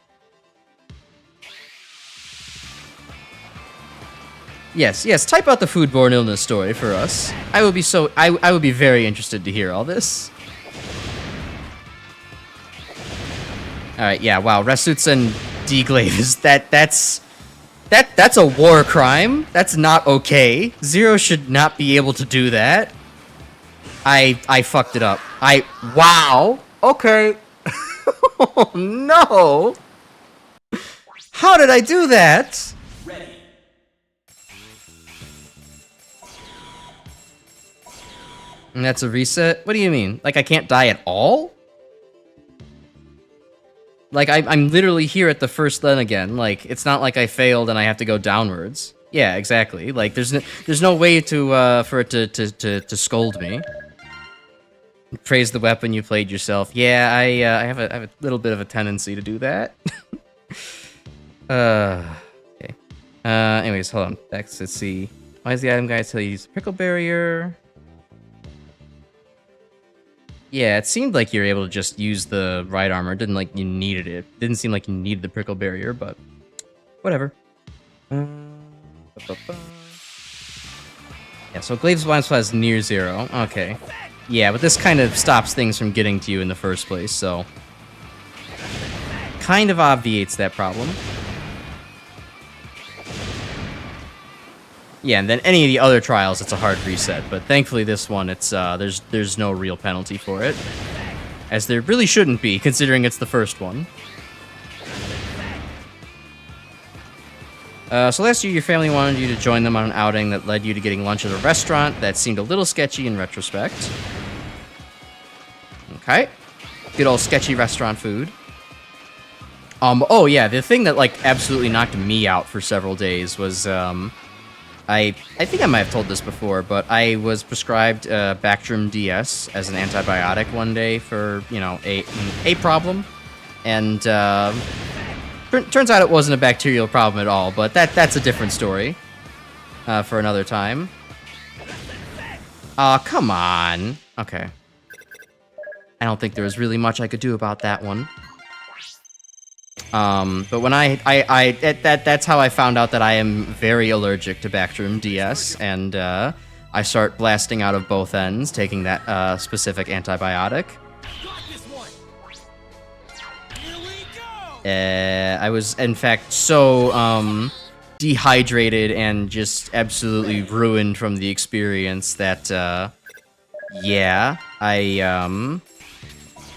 Yes, yes, type out the foodborne illness story for us. I would be very interested to hear all this. Alright, yeah, wow, Resutsen deglaive is that's a war crime. That's not okay. Zero should not be able to do that. I fucked it up. Wow. Okay. Oh no. How did I do that? Ready. And that's a reset? What do you mean? Like I can't die at all? Like, I'm literally here at the first then again. Like, it's not like I failed and I have to go downwards. Yeah, exactly. Like, there's no way to, for it to scold me. Praise the weapon you played yourself. Yeah, I have a little bit of a tendency to do that. Okay. Anyways, hold on. Let's see. Why is the item guide tell you to use the prickle barrier? Yeah, it seemed like you were able to just use the right armor. It didn't like you needed it. Didn't seem like you needed the prickle barrier, but whatever. Yeah, so Glaive's blind spot is near 0. Okay. Yeah, but this kind of stops things from getting to you in the first place, so kind of obviates that problem. Yeah, and then any of the other trials, it's a hard reset. But thankfully, this one, it's there's no real penalty for it, as there really shouldn't be, considering it's the first one. So last year, your family wanted you to join them on an outing that led you to getting lunch at a restaurant that seemed a little sketchy in retrospect. Okay, good old sketchy restaurant food. Oh yeah, the thing that like absolutely knocked me out for several days was I think I might have told this before, but I was prescribed Bactrim DS as an antibiotic one day for, you know, a problem. And turns out it wasn't a bacterial problem at all, but that's a different story for another time. Aw, come on. Okay. I don't think there was really much I could do about that one. But when that's how I found out that I am very allergic to Bactrim DS, and I start blasting out of both ends, taking that specific antibiotic. I was, in fact, so dehydrated and just absolutely ruined from the experience that, yeah,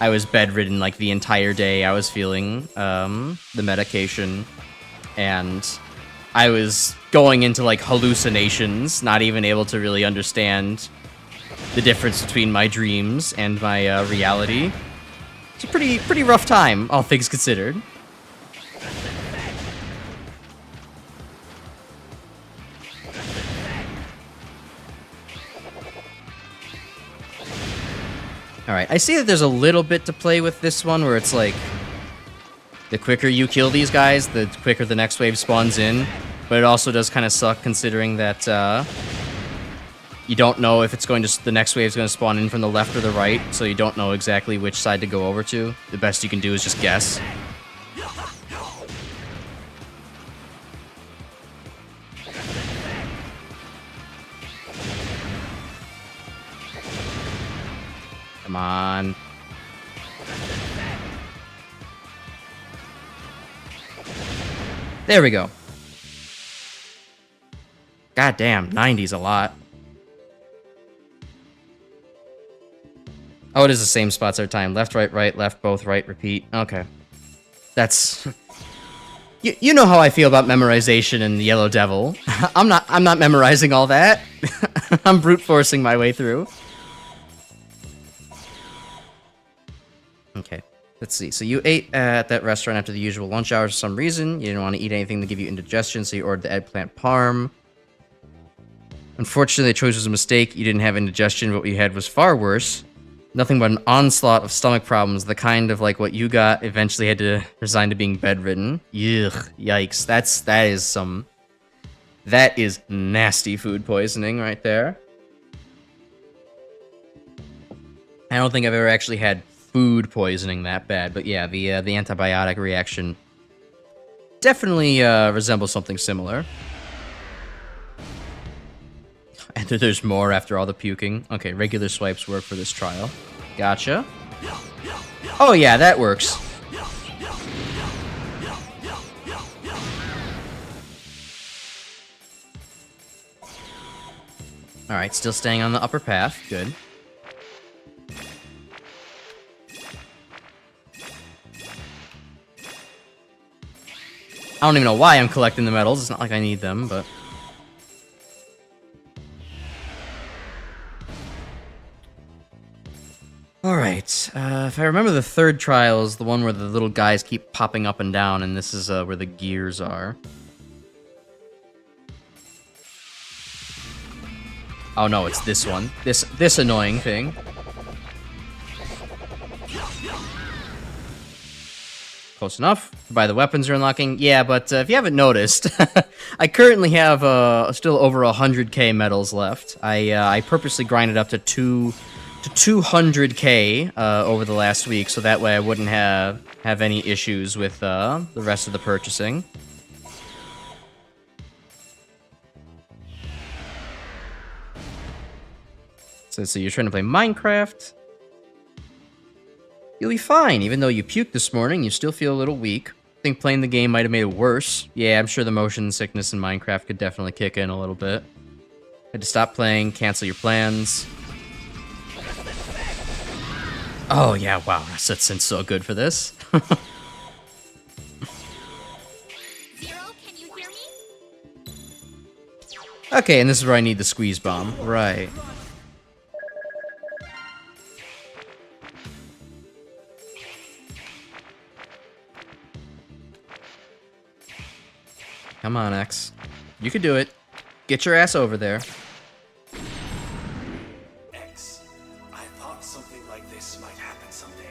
I was bedridden like the entire day. I was feeling the medication, and I was going into like hallucinations, not even able to really understand the difference between my dreams and my reality. It's a pretty rough time, all things considered. Alright, I see that there's a little bit to play with this one, where it's like, the quicker you kill these guys, the quicker the next wave spawns in, but it also does kind of suck considering that, you don't know if it's going to, the next wave is going to spawn in from the left or the right, so you don't know exactly which side to go over to. The best you can do is just guess. Come on. There we go. God damn, 90's a lot. Oh, it is the same spots every time. Left, right, right, left, both, right, repeat. Okay. That's... You know how I feel about memorization in the Yellow Devil. I'm not memorizing all that. I'm brute forcing my way through. Okay, let's see. So you ate at that restaurant after the usual lunch hours for some reason. You didn't want to eat anything to give you indigestion, so you ordered the eggplant parm. Unfortunately, the choice was a mistake. You didn't have indigestion, but what you had was far worse. Nothing but an onslaught of stomach problems, the kind of like what you got. Eventually had to resign to being bedridden. Ugh, yikes. That is nasty food poisoning right there. I don't think I've ever actually had food poisoning that bad, but yeah, the antibiotic reaction definitely resembles something similar. And there's more after all the puking. Okay, regular swipes work for this trial. Gotcha. Oh yeah, that works. Alright, still staying on the upper path. Good. I don't even know why I'm collecting the medals. It's not like I need them, but... Alright, if I remember the third trial is the one where the little guys keep popping up and down, and this is where the gears are. Oh no, it's this one. This annoying thing. Close enough. By the weapons are unlocking. Yeah, but if you haven't noticed, I currently have still over 100k medals left. I purposely grinded up to 200k over the last week, so that way I wouldn't have any issues with the rest of the purchasing. So you're trying to play Minecraft. You'll be fine, even though you puked this morning, you still feel a little weak. I think playing the game might have made it worse. Yeah, I'm sure the motion sickness in Minecraft could definitely kick in a little bit. Had to stop playing, cancel your plans. Oh yeah, wow, that's so good for this. Zero, can you hear me? Okay, and this is where I need the squeeze bomb. Right. Come on, X. You can do it. Get your ass over there. X, I thought something like this might happen someday.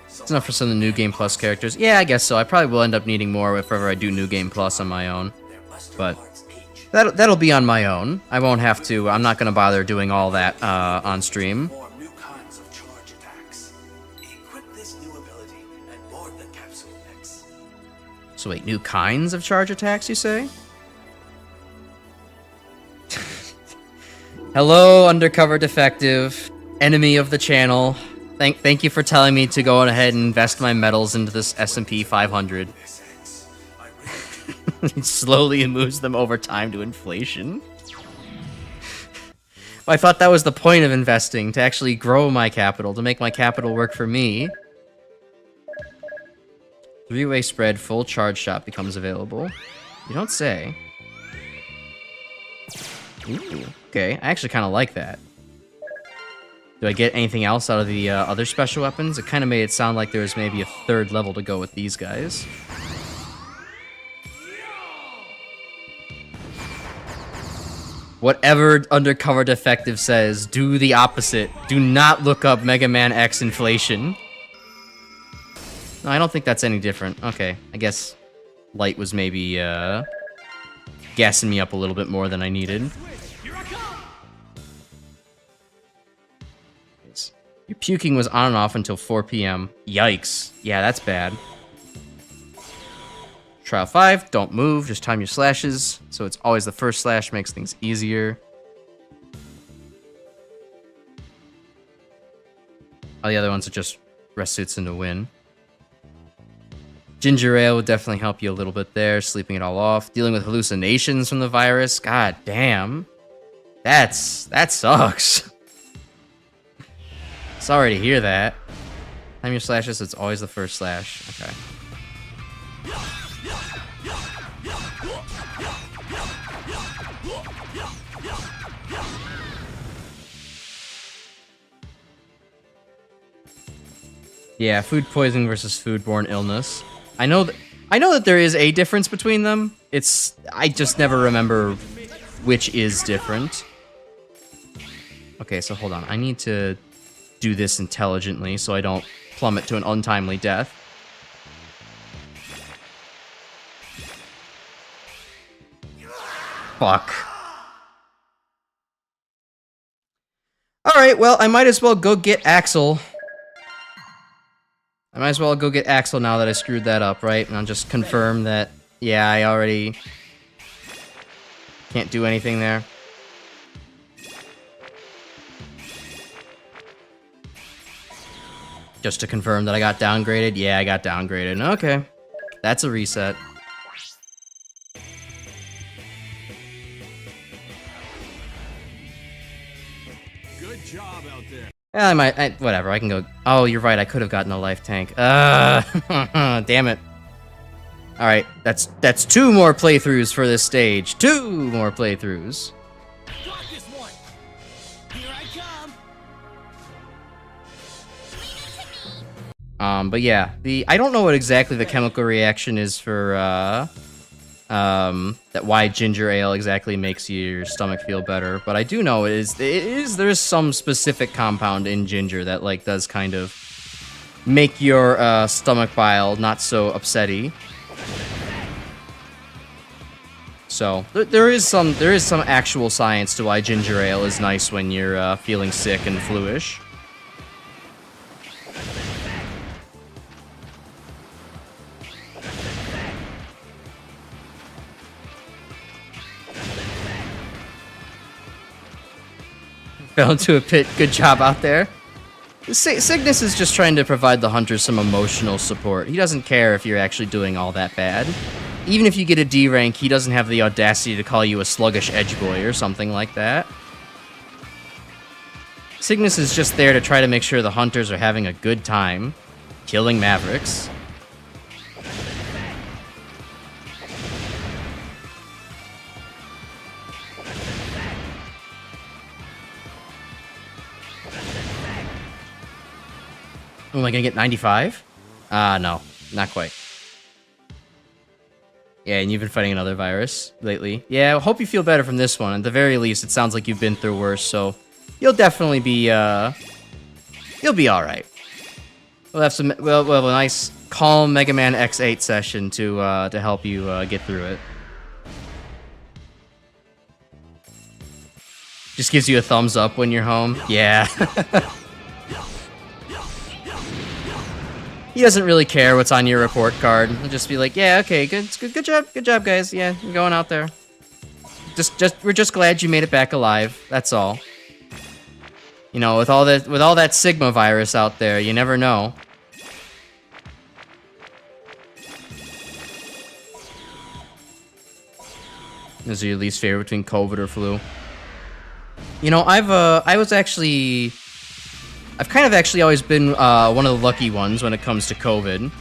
So It's enough for some of the New Game Plus characters. Yeah, I guess so. I probably will end up needing more if ever I do New Game Plus on my own. there must But parts H. that'll be on my own. I won't have to. I'm not gonna bother doing all that on stream. Form new kinds of charge attacks. Equip this new ability and board the capsule X. So wait, new kinds of charge attacks, you say? Hello, undercover defective, enemy of the channel. Thank you for telling me to go ahead and invest my medals into this S&P 500. This X, I really It slowly moves them over time to inflation. Well, I thought that was the point of investing, to actually grow my capital, to make my capital work for me. Three-way spread, full charge shot becomes available. You don't say. Ooh, okay. I actually kind of like that. Do I get anything else out of the other special weapons? It kind of made it sound like there was maybe a third level to go with these guys. Whatever undercover defective says, do the opposite. Do not look up MegaManX inflation. No, I don't think that's any different. Okay, I guess light was maybe gassing me up a little bit more than I needed. Here I come! Your puking was on and off until 4 p.m. Yikes. Yeah, that's bad. Trial 5, don't move, just time your slashes. So it's always the first slash, makes things easier. All the other ones are just rest suits into win. Ginger ale would definitely help you a little bit there, sleeping it all off. Dealing with hallucinations from the virus, god damn. That sucks. Sorry to hear that. Time your slashes, it's always the first slash. Okay. Yeah, food poisoning versus foodborne illness. I know that there is a difference between them. I just never remember which is different. Okay, so hold on. I need to do this intelligently so I don't plummet to an untimely death. Fuck. Alright, well, I might as well go get Axel. I might as well go get Axel now that I screwed that up, right? And I'll just confirm that, yeah, I already can't do anything there. Just to confirm that I got downgraded. Yeah, I got downgraded. Okay. That's a reset. Good job out there. Yeah, I might, whatever, I can go. Oh, you're right, I could have gotten a life tank. Damn it. Alright, that's 2 more playthroughs for this stage. 2 more playthroughs. Got this one. Here I come. But yeah, I don't know what exactly the chemical reaction is for, that why ginger ale exactly makes your stomach feel better, but I do know there's some specific compound in ginger that, like, does kind of make your, stomach bile not so upsetty. So, there is some actual science to why ginger ale is nice when you're, feeling sick and fluish. Fell into a pit. Good job out there. Cygnus is just trying to provide the hunters some emotional support. He doesn't care if you're actually doing all that bad. Even if you get a D rank, he doesn't have the audacity to call you a sluggish edge boy or something like that. Cygnus is just there to try to make sure the hunters are having a good time killing Mavericks. Am I gonna get 95? No, not quite. Yeah, and you've been fighting another virus lately. Yeah, I hope you feel better from this one. At the very least, it sounds like you've been through worse, so you'll definitely be, you'll be alright. We'll have we'll have a nice, calm MegaManX 8 session to help you, get through it. Just gives you a thumbs up when you're home. Yeah. He doesn't really care what's on your report card. He'll just be like, "Yeah, okay, good job, guys. Yeah, you're going out there. We're just glad you made it back alive. That's all. You know, with all that Sigma virus out there, you never know." Is your least favorite between COVID or flu? You know, I've kind of actually always been one of the lucky ones when it comes to COVID.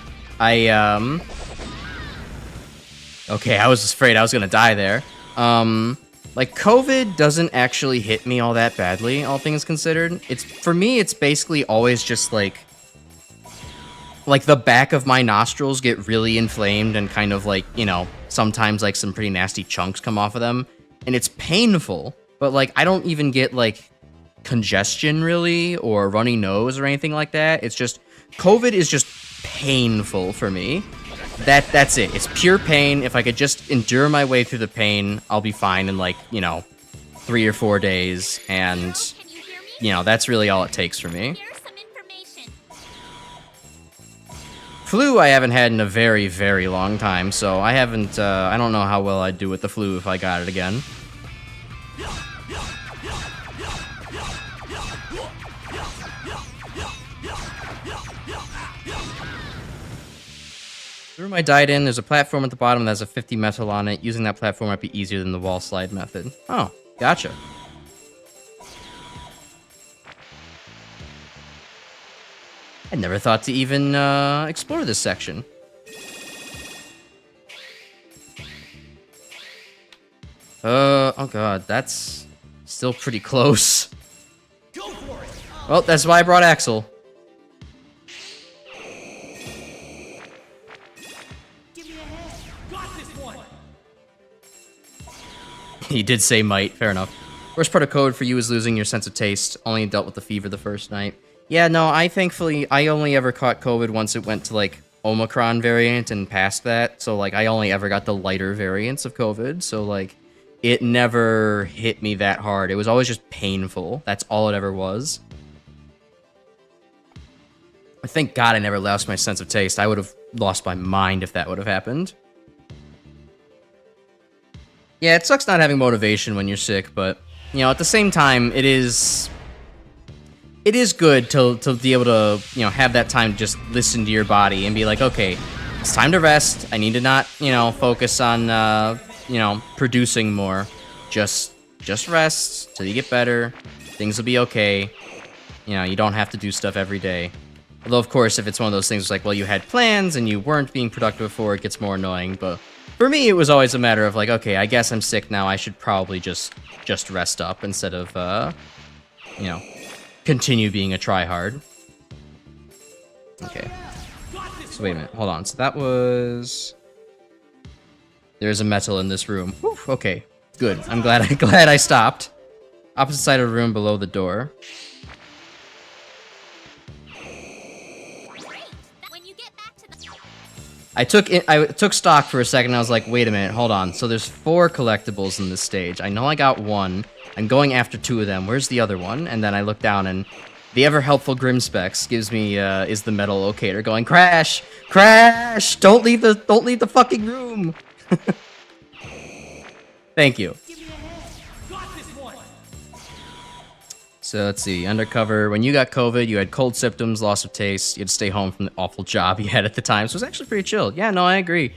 Okay, I was afraid I was gonna die there. Like, COVID doesn't actually hit me all that badly, all things considered. For me, it's basically always just like the back of my nostrils get really inflamed and kind of like, you know, sometimes like some pretty nasty chunks come off of them. And it's painful, but like, I don't even get like congestion really or runny nose or anything like that. It's just COVID is just painful for me. That's it. It's pure pain. If I could just endure my way through the pain, I'll be fine in like, you know, 3 or 4 days, and Can you hear me? you know, that's really all it takes for me. Here's some information. Flu I haven't had in a very, very long time, so I haven't I don't know how well I'd do with the flu if I got it again. The room I died in, there's a platform at the bottom that has a 50 metal on it. Using that platform might be easier than the wall slide method. Oh, gotcha. I never thought to even explore this section. Oh god, that's still pretty close. Go for it. Well, that's why I brought Axel. Give me a hand. Got this one. He did say might, fair enough. Worst part of COVID for you is losing your sense of taste. Only dealt with the fever the first night. Yeah, no, I only ever caught COVID once it went to, like, Omicron variant and past that. So, like, I only ever got the lighter variants of COVID. So, like, it never hit me that hard. It was always just painful. That's all it ever was. Thank God I never lost my sense of taste. I would have lost my mind if that would have happened. Yeah, it sucks not having motivation when you're sick, but, you know, at the same time, it is good to be able to, you know, have that time to just listen to your body and be like, okay, it's time to rest. I need to not, you know, focus on, you know, producing more. Just rest till you get better. Things will be okay. You know, you don't have to do stuff every day. Although, of course, if it's one of those things like, well, you had plans and you weren't being productive before, it gets more annoying. But for me, it was always a matter of like, okay, I guess I'm sick now. I should probably just rest up instead of, you know, continue being a tryhard. Okay. So wait a minute. Hold on. So that was... There's a metal in this room. Whew, okay. Good. I'm glad I stopped. Opposite side of the room below the door. I took stock for a second. And I was like, wait a minute, hold on. So there's 4 collectibles in this stage. I know I got 1. I'm going after 2 of them. Where's the other one? And then I look down, and the ever helpful Grimspecs gives me is the metal locator going, crash, crash! Don't leave the fucking room. Thank you. So let's see, undercover. When you got COVID, you had cold symptoms, loss of taste. You had to stay home from the awful job you had at the time. So it was actually pretty chill. Yeah, no, I agree.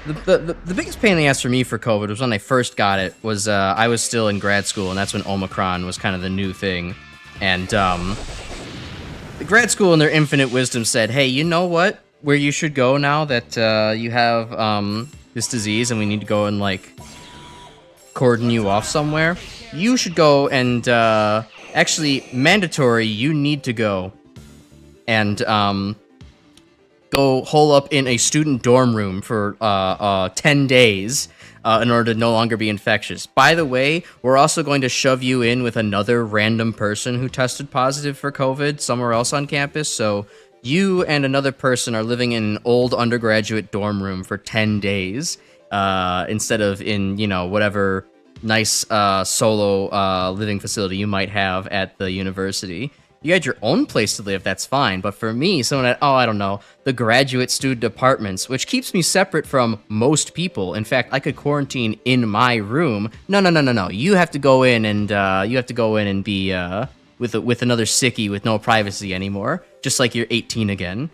The biggest pain in the ass for me for COVID was when I first got it. Was I was still in grad school, and that's when Omicron was kind of the new thing. And the grad school, in their infinite wisdom, said, "Hey, you know what? Where you should go now that you have this disease, and we need to go and like cordon you off somewhere. You should go and actually mandatory. You need to go and go hole up in a student dorm room for 10 days in order to no longer be infectious. By the way, we're also going to shove you in with another random person who tested positive for COVID somewhere else on campus. So you and another person are living in an old undergraduate dorm room for 10 days instead of in, you know, whatever nice solo living facility you might have at the university. You had your own place to live, that's fine. But for me, someone at, I don't know, the graduate student apartments, which keeps me separate from most people. In fact, I could quarantine in my room. No. You have to go in and be with another sickie with no privacy anymore. Just like you're 18 again.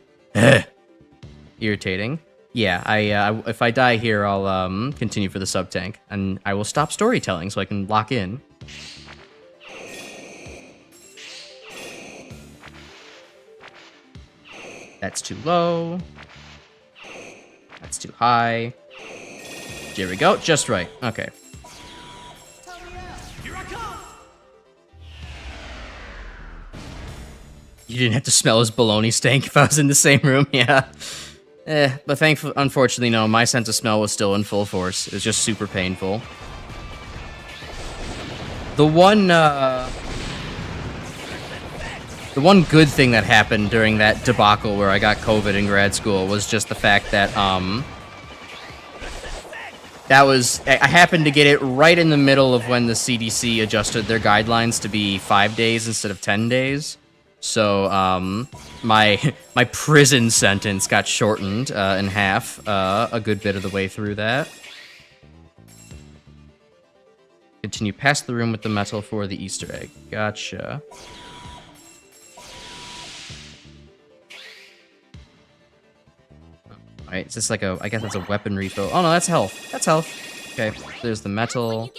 Irritating. Yeah, if I die here, I'll continue for the sub-tank. And I will stop storytelling so I can lock in. That's too low. That's too high. There we go, just right. Okay. Here I come. You didn't have to smell his bologna stank if I was in the same room, yeah. But thankfully, unfortunately, no, my sense of smell was still in full force. It was just super painful. The one good thing that happened during that debacle where I got COVID in grad school was just the fact that, I happened to get it right in the middle of when the CDC adjusted their guidelines to be 5 days instead of 10 days. So, my prison sentence got shortened in half a good bit of the way through that. Continue past the room with the metal for the Easter egg. Gotcha. Alright, is this like a... I guess that's a weapon refill. Oh no, that's health. That's health. Okay, there's the metal.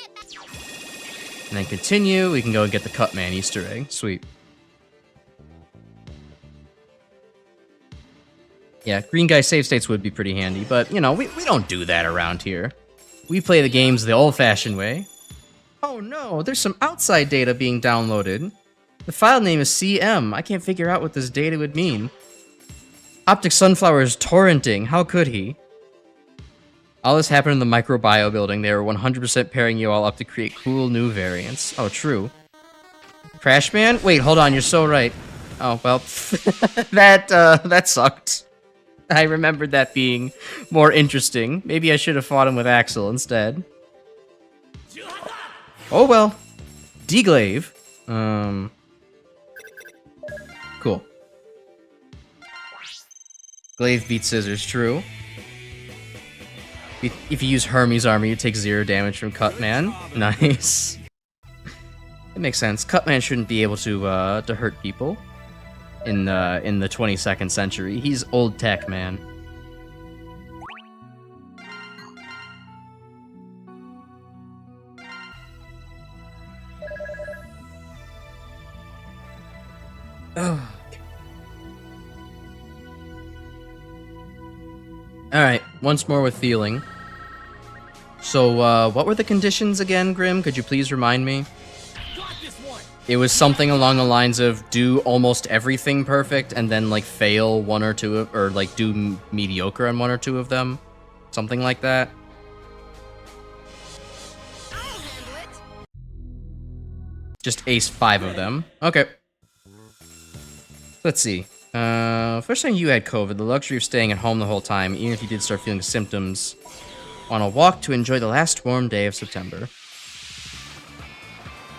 And then continue. We can go and get the Cutman Easter egg. Sweet. Yeah, green guy save states would be pretty handy, but, you know, we don't do that around here. We play the games the old-fashioned way. Oh no, there's some outside data being downloaded. The file name is CM. I can't figure out what this data would mean. Optic Sunflower is torrenting. How could he? All this happened in the microbio building. They were 100% pairing you all up to create cool new variants. Oh, true. Crashman? Wait, hold on. You're so right. Oh, well, that sucked. I remembered that being more interesting. Maybe I should have fought him with Axel instead. Oh well. Deglaive. Cool. Glaive beats Scissors, true. If you use Hermes' armor, you take 0 damage from Cutman. Nice. It makes sense. Cutman shouldn't be able to hurt people in the 22nd century. He's old tech, man. Alright, once more with feeling. So, what were the conditions again, Grim? Could you please remind me? It was something along the lines of do almost everything perfect and then, like, fail one or two of, or, like, do mediocre on one or two of them. Something like that. Just ace 5 of them. Okay. Let's see. First time you had COVID, the luxury of staying at home the whole time, even if you did start feeling symptoms, on a walk to enjoy the last warm day of September.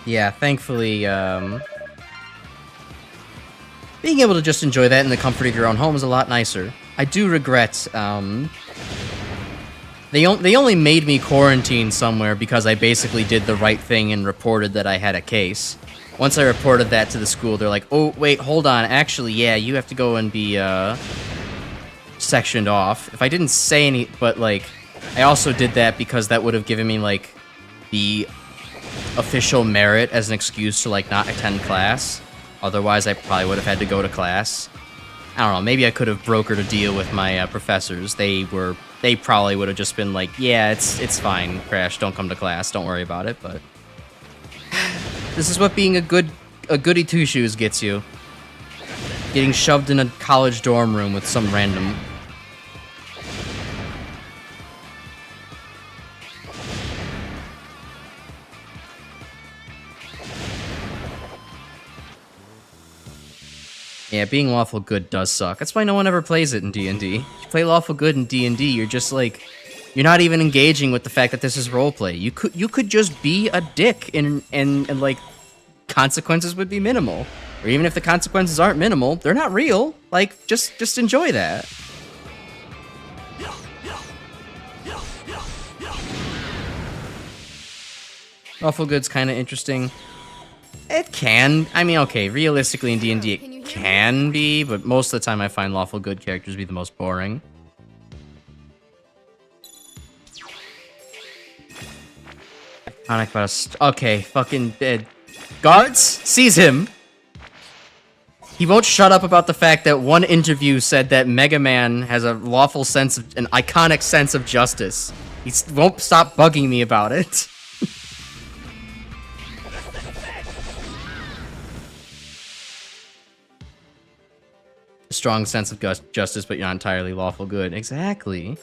Yeah, thankfully, being able to just enjoy that in the comfort of your own home is a lot nicer. I do regret, they only made me quarantine somewhere because I basically did the right thing and reported that I had a case. Once I reported that to the school, they're like, oh, wait, hold on. Actually, yeah, you have to go and be, sectioned off. If I didn't say any, but, like, I also did that because that would have given me, like, the official merit as an excuse to, like, not attend class. Otherwise, I probably would have had to go to class. I don't know, maybe I could have brokered a deal with my, professors. They probably would have just been like, yeah, it's fine, Crash, don't come to class, don't worry about it, but... This is what being a goody two-shoes gets you. Getting shoved in a college dorm room with some random. Yeah, being lawful good does suck. That's why no one ever plays it in D&D. You play lawful good in D&D, you're just like... You're not even engaging with the fact that this is roleplay. You could just be a dick and like consequences would be minimal. Or even if the consequences aren't minimal, they're not real. Like just enjoy that. Lawful good's kind of interesting. It can. I mean, okay, realistically in D&D it can be, but most of the time I find lawful good characters be the most boring. Okay, fucking dead. Guards, seize him. He won't shut up about the fact that one interview said that Mega Man has a lawful sense of, an iconic sense of justice. He won't stop bugging me about it. A strong sense of justice, but you're not entirely lawful good. Exactly.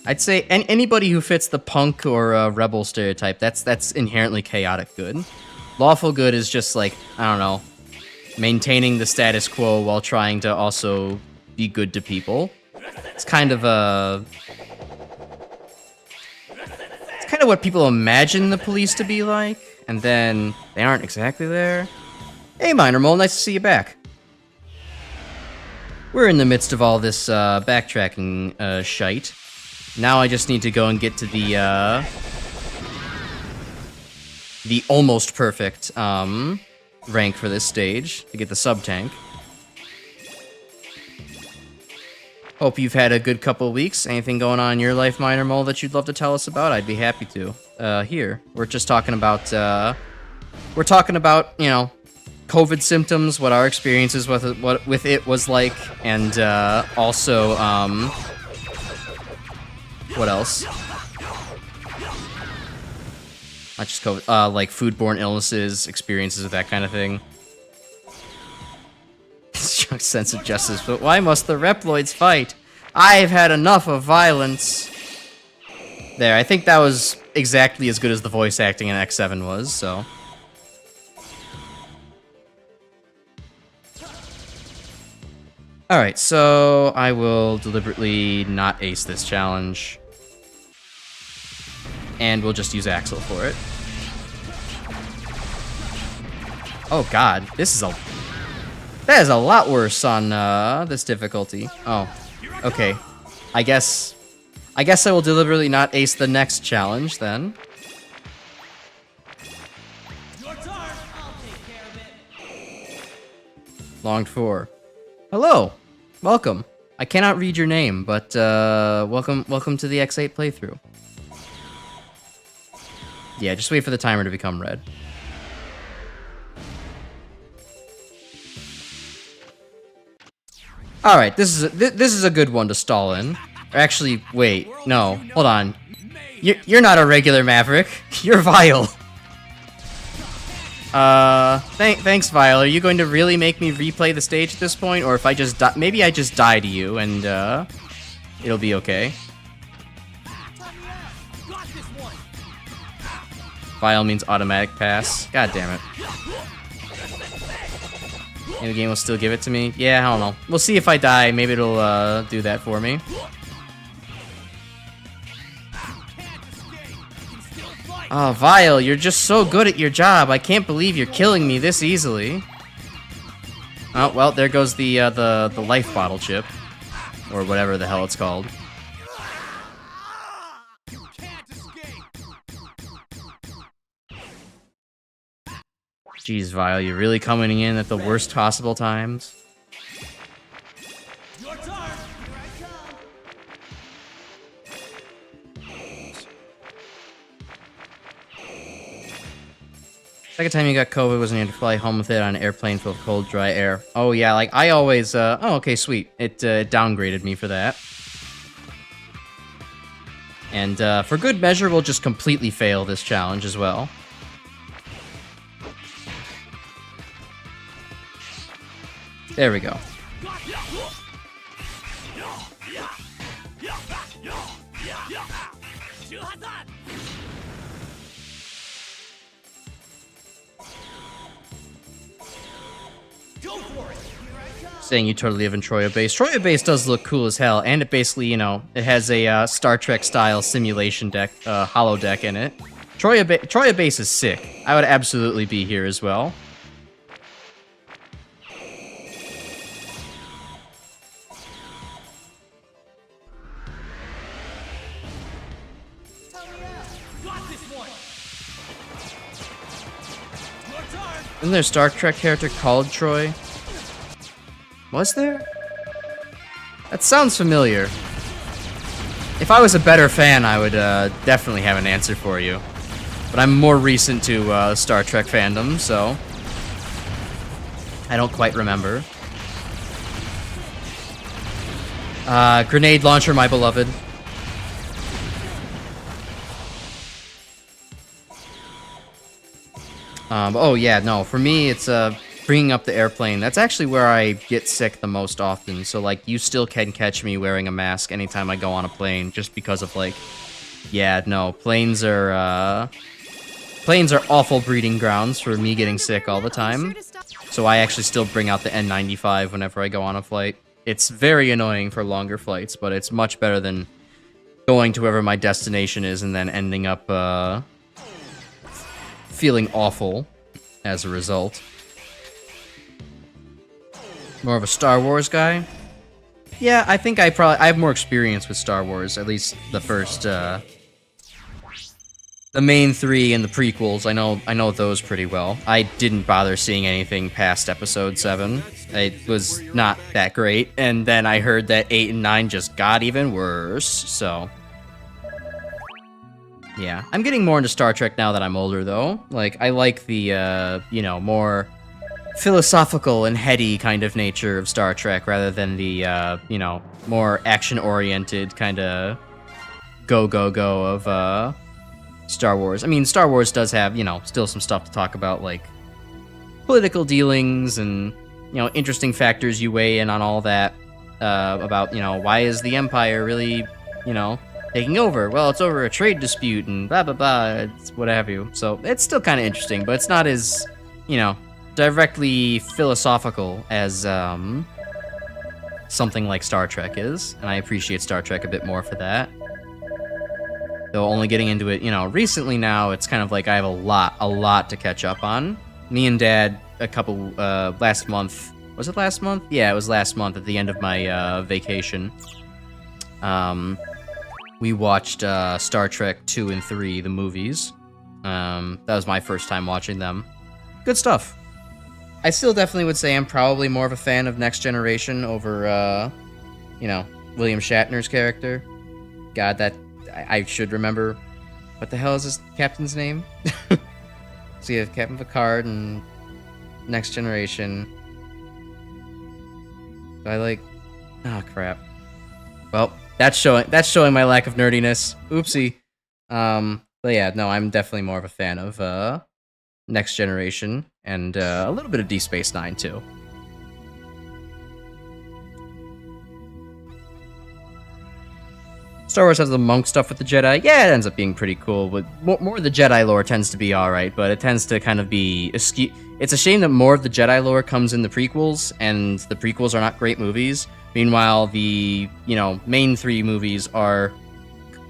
I'd say anybody who fits the punk or rebel stereotype, that's inherently chaotic good. Lawful good is just like, I don't know, maintaining the status quo while trying to also be good to people. It's kind of it's kind of what people imagine the police to be like, and then they aren't exactly there. Hey, Minor Mole, nice to see you back. We're in the midst of all this backtracking shite. Now I just need to go and get to the almost perfect rank for this stage to get the sub-tank. Hope you've had a good couple of weeks. Anything going on in your life, Minor Mole, that you'd love to tell us about? I'd be happy to. Here, we're just talking about, you know, COVID symptoms, what our experiences with it was like, and also, what else? Not just COVID, like foodborne illnesses, experiences with that kind of thing. Strong sense of justice, but why must the Reploids fight? I've had enough of violence. There, I think that was exactly as good as the voice acting in X7 was, so... Alright, so I will deliberately not ace this challenge. And we'll just use Axel for it. Oh god, that is a lot worse on this difficulty. Oh, okay. I guess I will deliberately not ace the next challenge then. Your turn. I'll take care of it. Longed for. Hello, welcome. I cannot read your name, but welcome to the X8 playthrough. Yeah, just wait for the timer to become red. All right, this is a good one to stall in. Or actually, wait, no, hold on. You're not a regular Maverick. You're Vile. Thanks, Vile. Are you going to really make me replay the stage at this point, or if I just maybe I just die to you and it'll be okay. Got this one. Vile means automatic pass. God damn it. And the game will still give it to me? Yeah, I don't know. We'll see if I die. Maybe it'll do that for me. Oh, Vile, you're just so good at your job. I can't believe you're killing me this easily. Oh, well, there goes the life bottle chip. Or whatever the hell it's called. Jeez, Vile, you're really coming in at the worst possible times. Your turn. Here I come. Second time you got COVID was when you had to fly home with it on an airplane full of cold, dry air. Oh yeah, like I always, oh okay, sweet. It downgraded me for that. And for good measure, we'll just completely fail this challenge as well. There we go. Go for it. Saying you totally live in Troya Base. Troya Base does look cool as hell, and it basically, you know, it has a Star Trek style simulation deck, holo deck in it. Troya Base is sick. I would absolutely be here as well. Got this one. Your turn. Isn't there a Star Trek character called Troy? Was there? That sounds familiar. If I was a better fan, I would definitely have an answer for you. But I'm more recent to Star Trek fandom, so I don't quite remember. Grenade launcher, my beloved. Oh yeah, no, for me it's bringing up the airplane. That's actually where I get sick the most often. So like, you still can catch me wearing a mask anytime I go on a plane, just because of like, yeah, no, planes are awful breeding grounds for me getting sick all the time. So I actually still bring out the N95 whenever I go on a flight. It's very annoying for longer flights, but it's much better than going to wherever my destination is and then ending up feeling awful as a result. More of a Star Wars guy? Yeah, I think I have more experience with Star Wars, at least the first, the main three and the prequels. I know those pretty well. I didn't bother seeing anything past episode 7. It was not that great, and then I heard that 8 and 9 just got even worse, so yeah. I'm getting more into Star Trek now that I'm older, though. Like, I like the, you know, more philosophical and heady kind of nature of Star Trek rather than the, you know, more action-oriented kind of go of, Star Wars. I mean, Star Wars does have, you know, still some stuff to talk about, like political dealings and, you know, interesting factors you weigh in on all that, about, you know, why is the Empire really, you know, taking over? Well, it's over a trade dispute and blah, blah, blah, it's what have you. So it's still kind of interesting, but it's not as, you know, directly philosophical as, something like Star Trek is, and I appreciate Star Trek a bit more for that. Though only getting into it, you know, recently now, it's kind of like I have a lot to catch up on. Me and Dad a couple last month. Was it last month? Yeah, it was last month at the end of my vacation. We watched Star Trek 2 and 3, the movies. That was my first time watching them. Good stuff. I still definitely would say I'm probably more of a fan of Next Generation over, you know, William Shatner's character. God, that I should remember. What the hell is this captain's name? So you have Captain Picard and Next Generation. I like... Oh, crap. Well, that's showing my lack of nerdiness. Oopsie. But yeah, no, I'm definitely more of a fan of Next Generation and a little bit of Deep Space Nine too. Star Wars has the monk stuff with the Jedi. Yeah, it ends up being pretty cool. But more of the Jedi lore tends to be alright, but it tends to kind of be askew. It's a shame that more of the Jedi lore comes in the prequels, and the prequels are not great movies. Meanwhile, the, you know, main 3 movies are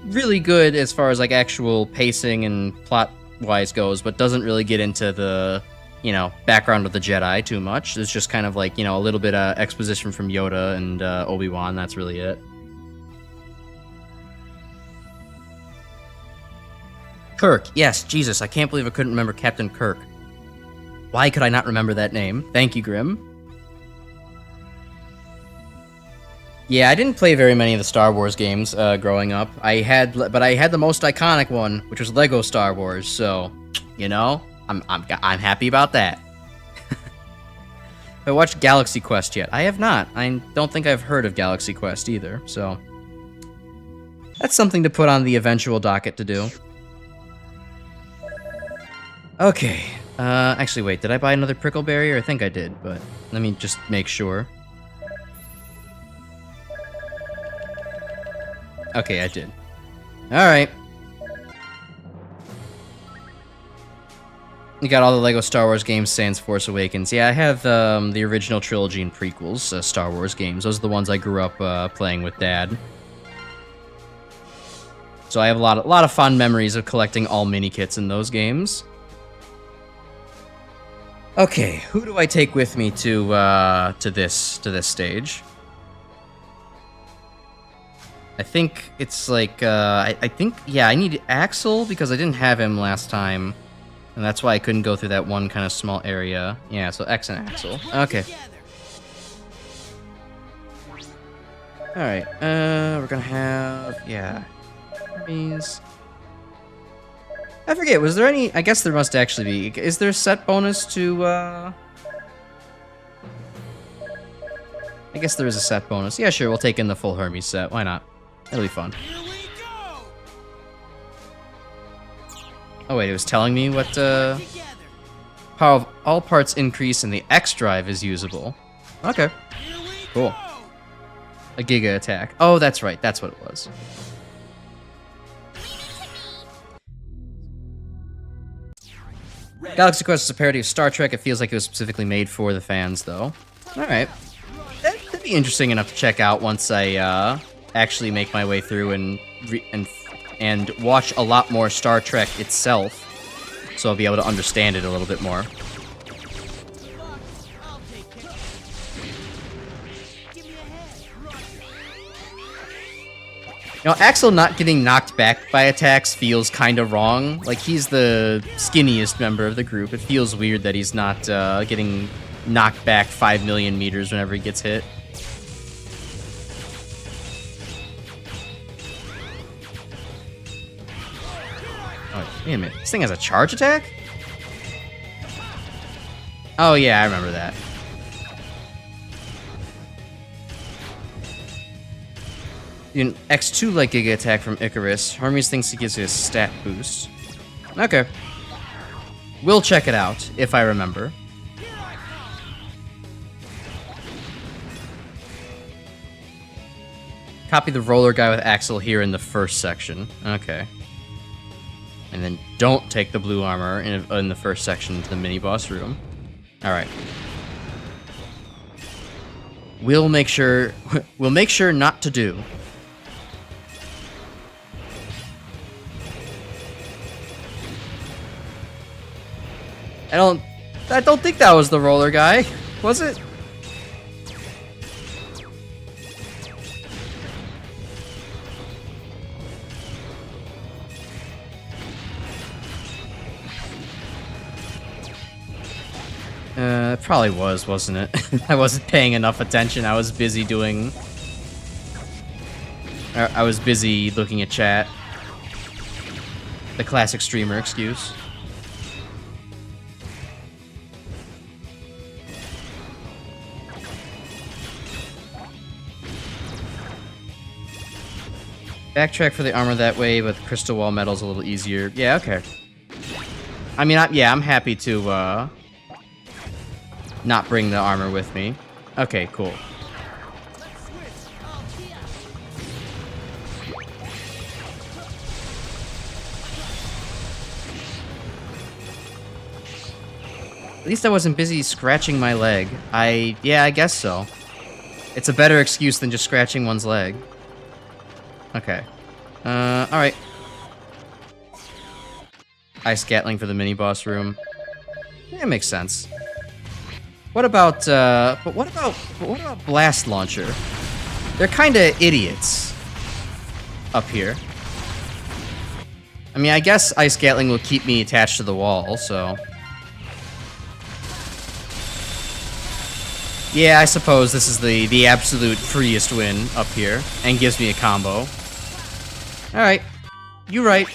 really good as far as like actual pacing and plot wise goes, but doesn't really get into the, you know, background of the Jedi too much. It's just kind of like, you know, a little bit of exposition from Yoda and Obi-Wan. That's really it. Kirk, yes, Jesus, I can't believe I couldn't remember Captain Kirk. Why could I not remember that name? Thank you, Grim. Yeah, I didn't play very many of the Star Wars games growing up. But I had the most iconic one, which was Lego Star Wars. So, you know, I'm happy about that. Have I watched Galaxy Quest yet? I have not. I don't think I've heard of Galaxy Quest either. So, that's something to put on the eventual docket to do. Okay. Actually, wait. Did I buy another Prickleberry? I think I did, but let me just make sure. Okay, I did. Alright. You got all the Lego Star Wars games sans Force Awakens. Yeah, I have the original trilogy and prequels Star Wars games. Those are the ones I grew up playing with Dad. So I have a lot of fond memories of collecting all mini-kits in those games. Okay, who do I take with me to this stage? I think it's like I think, yeah, I need Axel because I didn't have him last time, and that's why I couldn't go through that one kind of small area. Yeah, so X and Axel. Okay. All right. We're gonna have, yeah, enemies. I forget, was there any... I guess there must actually be... Is there a set bonus to, I guess there is a set bonus. Yeah, sure, we'll take in the full Hermes set. Why not? It'll be fun. Oh wait, it was telling me what, power of all parts increase and the X drive is usable. Okay. Cool. A Giga attack. Oh, that's right, that's what it was. Galaxy Quest is a parody of Star Trek. It feels like it was specifically made for the fans, though. Alright. That'd be interesting enough to check out once I actually make my way through and watch a lot more Star Trek itself, so I'll be able to understand it a little bit more. You know, Axel not getting knocked back by attacks feels kind of wrong. Like, he's the skinniest member of the group. It feels weird that he's not getting knocked back 5 million meters whenever he gets hit. Oh, wait a minute. This thing has a charge attack? Oh, yeah, I remember that. An X2 like Giga attack from Icarus. Hermes thinks he gives you a stat boost. Okay. We'll check it out, if I remember. Copy the roller guy with Axel here in the first section. Okay. And then don't take the blue armor in the first section to the mini-boss room. Alright. We'll make sure not to do. I don't think that was the roller guy. Was it? It probably was, wasn't it? I wasn't paying enough attention. I was busy doing... I was busy looking at chat. The classic streamer excuse. Backtrack for the armor that way, but the crystal wall metal's a little easier. Yeah, okay. I mean, I'm happy to, not bring the armor with me. Okay, cool. At least I wasn't busy scratching my leg. Yeah, I guess so. It's a better excuse than just scratching one's leg. Okay. Alright. Ice Gatling for the mini-boss room. Yeah, it makes sense. What about, but what about Blast Launcher? They're kinda idiots. Up here. I mean, I guess Ice Gatling will keep me attached to the wall, so... Yeah, I suppose this is the absolute freest win up here, and gives me a combo. Alright. You right.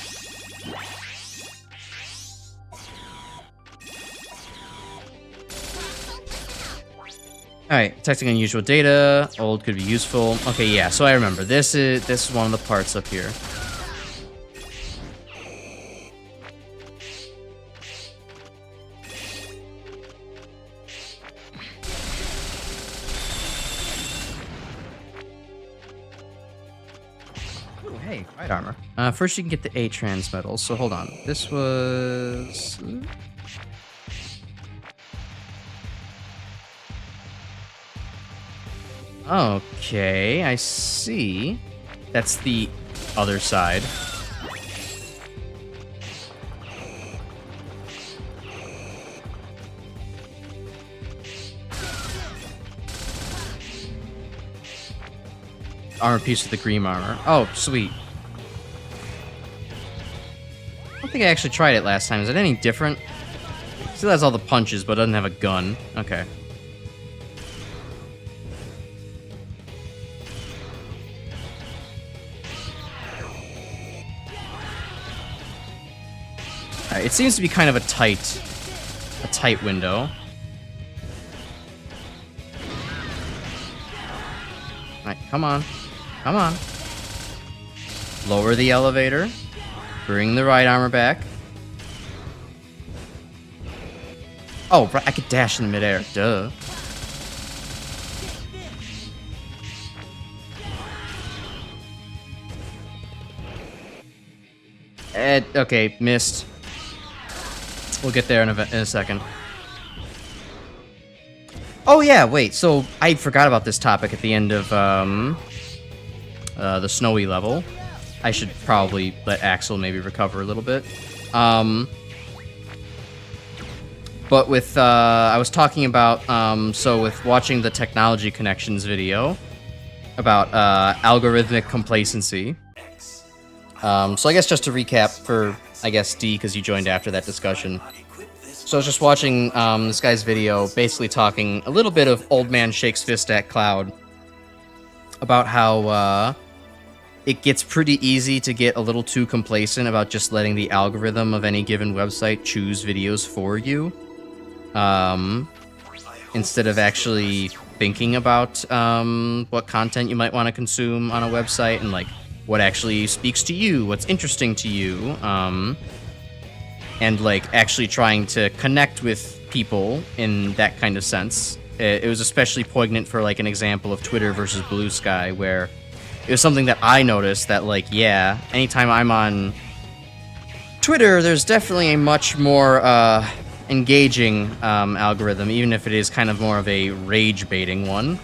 Alright, detecting unusual data. Old could be useful. Okay, yeah, so I remember. This is one of the parts up here. Ooh, hey, right armor. First you can get the A-trans medals, so hold on. This was... Okay, I see. That's the other side. Armor piece with the green armor. Oh, sweet. I don't think I actually tried it last time. Is it any different? Still has all the punches, but doesn't have a gun. Okay. It seems to be kind of a tight window. Alright, come on. Come on. Lower the elevator. Bring the right armor back. Oh, right, I could dash in midair. Duh. Okay, missed. We'll get there in a second. Oh yeah, wait, so I forgot about this topic at the end of the snowy level. I should probably let Axel maybe recover a little bit. But with, I was talking about, so with watching the Technology Connections video about algorithmic complacency. So I guess just to recap for, I guess, D, because you joined after that discussion. So I was just watching this guy's video, basically talking a little bit of Old Man Shakes Fist at Cloud about how it gets pretty easy to get a little too complacent about just letting the algorithm of any given website choose videos for you, instead of actually thinking about what content you might want to consume on a website and like what actually speaks to you, what's interesting to you, and like actually trying to connect with people in that kind of sense. It was especially poignant for like an example of Twitter versus Blue Sky, where it was something that I noticed that like, yeah, anytime I'm on Twitter, there's definitely a much more engaging algorithm, even if it is kind of more of a rage-baiting one.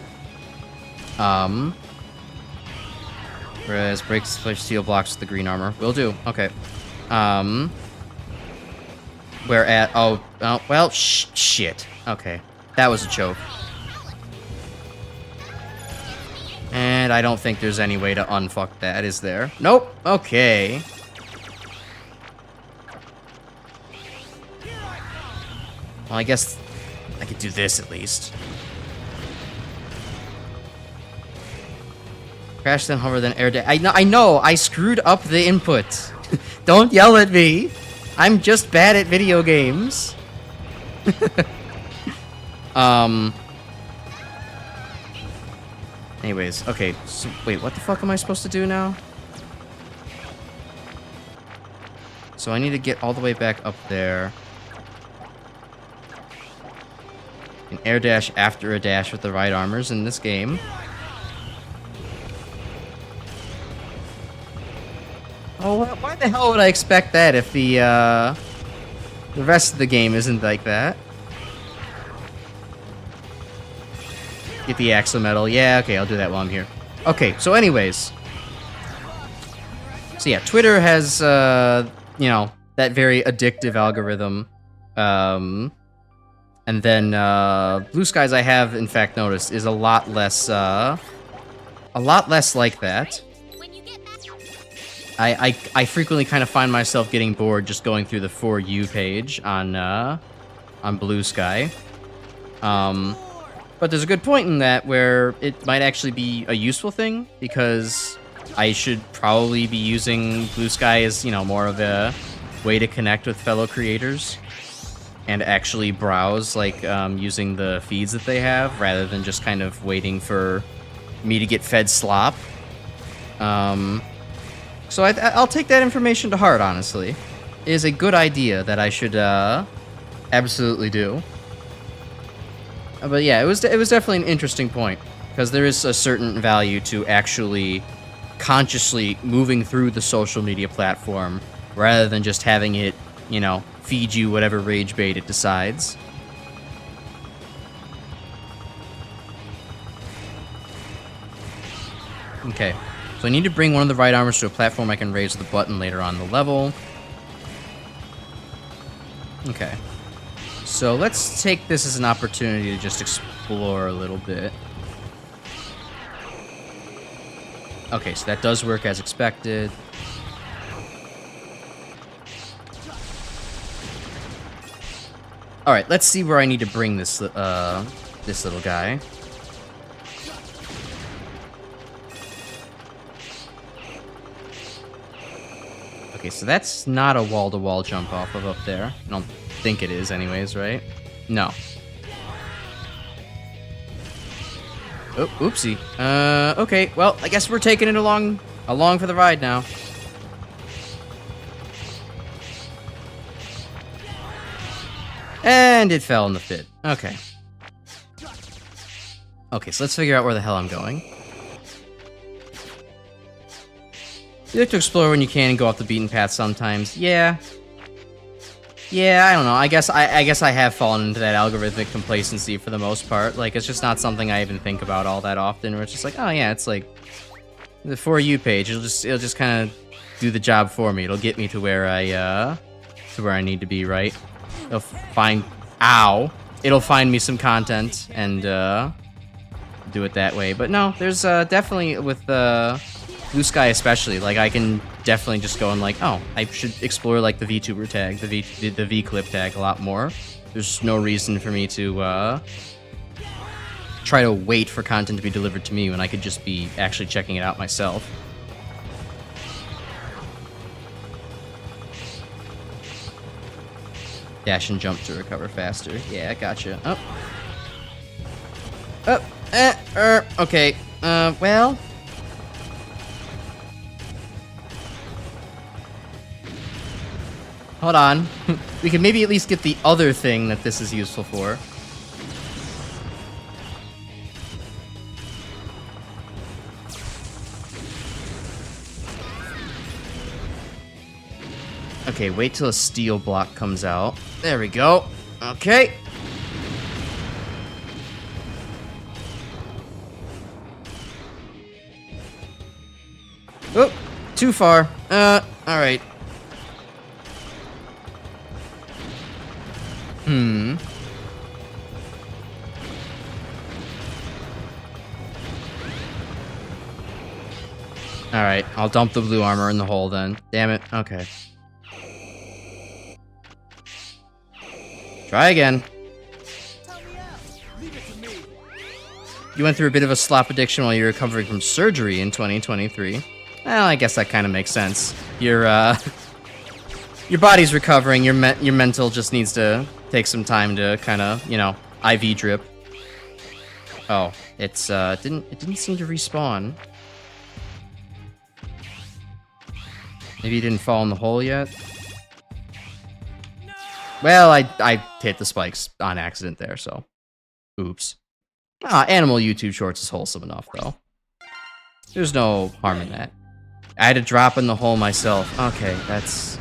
Whereas breaks steel blocks with the green armor. Will do. Okay. Where at? Oh, well, shit. Okay, that was a choke. And I don't think there's any way to unfuck that, is there? Nope. Okay. Well, I guess I could do this at least. Crash, then hover, then air dash. I know. I screwed up the input. Don't yell at me. I'm just bad at video games. Anyways, okay. So, wait, what the fuck am I supposed to do now? So I need to get all the way back up there. An air dash after a dash with the right armors in this game. Oh, why the hell would I expect that if the rest of the game isn't like that? Get the axle Yeah, okay, I'll do that while I'm here. Okay, so anyways. So yeah, Twitter has, you know, that very addictive algorithm. And then, Blue Skies, I have, in fact, noticed, is a lot less like that. I frequently kind of find myself getting bored just going through the For You page on Blue Sky. But there's a good point in that where it might actually be a useful thing, because I should probably be using Blue Sky as, you know, more of a way to connect with fellow creators and actually browse, like, using the feeds that they have, rather than just kind of waiting for me to get fed slop. So I'll take that information to heart, honestly. It is a good idea that I should absolutely do. But yeah, it was definitely an interesting point, because there is a certain value to actually consciously moving through the social media platform rather than just having it, you know, feed you whatever rage bait it decides. Okay, so I need to bring one of the right armors to a platform I can raise with the button later on the level. Okay. So let's take this as an opportunity to just explore a little bit. Okay, so that does work as expected. Alright, let's see where I need to bring this, this little guy. Okay, so that's not a wall-to-wall jump off of up there. I don't think it is anyways, right? No. Oh, oopsie. Okay, well, I guess we're taking it along for the ride now. And it fell in the pit. Okay. Okay, so let's figure out where the hell I'm going. You like to explore when you can and go off the beaten path sometimes. Yeah. Yeah, I don't know. I guess I have fallen into that algorithmic complacency for the most part. Like, it's just not something I even think about all that often. Where it's just like, oh yeah, it's like the For You page. It'll just kind of do the job for me. It'll get me to where I need to be, right? It'll find It'll find me some content and do it that way. But no, there's definitely with Blue Sky especially, like, I can definitely just go and like, oh, I should explore like the Vtuber tag, the V-clip tag a lot more. There's no reason for me to try to wait for content to be delivered to me when I could just be actually checking it out myself. Dash and jump to recover faster. Yeah, I gotcha. Okay. Well. Hold on. We can maybe at least get the other thing that this is useful for. Okay, wait till a steel block comes out. There we go. Okay. Oh, too far. Alright. Hmm. Alright, I'll dump the blue armor in the hole then. Damn it. Okay. Try again. You went through a bit of a slop addiction while you were recovering from surgery in 2023. Well, I guess that kind of makes sense. Your body's recovering. Your mental just needs to take some time to kind of, you know, IV drip. Oh, it didn't seem to respawn. Maybe you didn't fall in the hole yet. Well, I hit the spikes on accident there, so oops. Animal YouTube Shorts is wholesome enough, though. There's no harm in that. I had to drop in the hole myself. Okay, that's...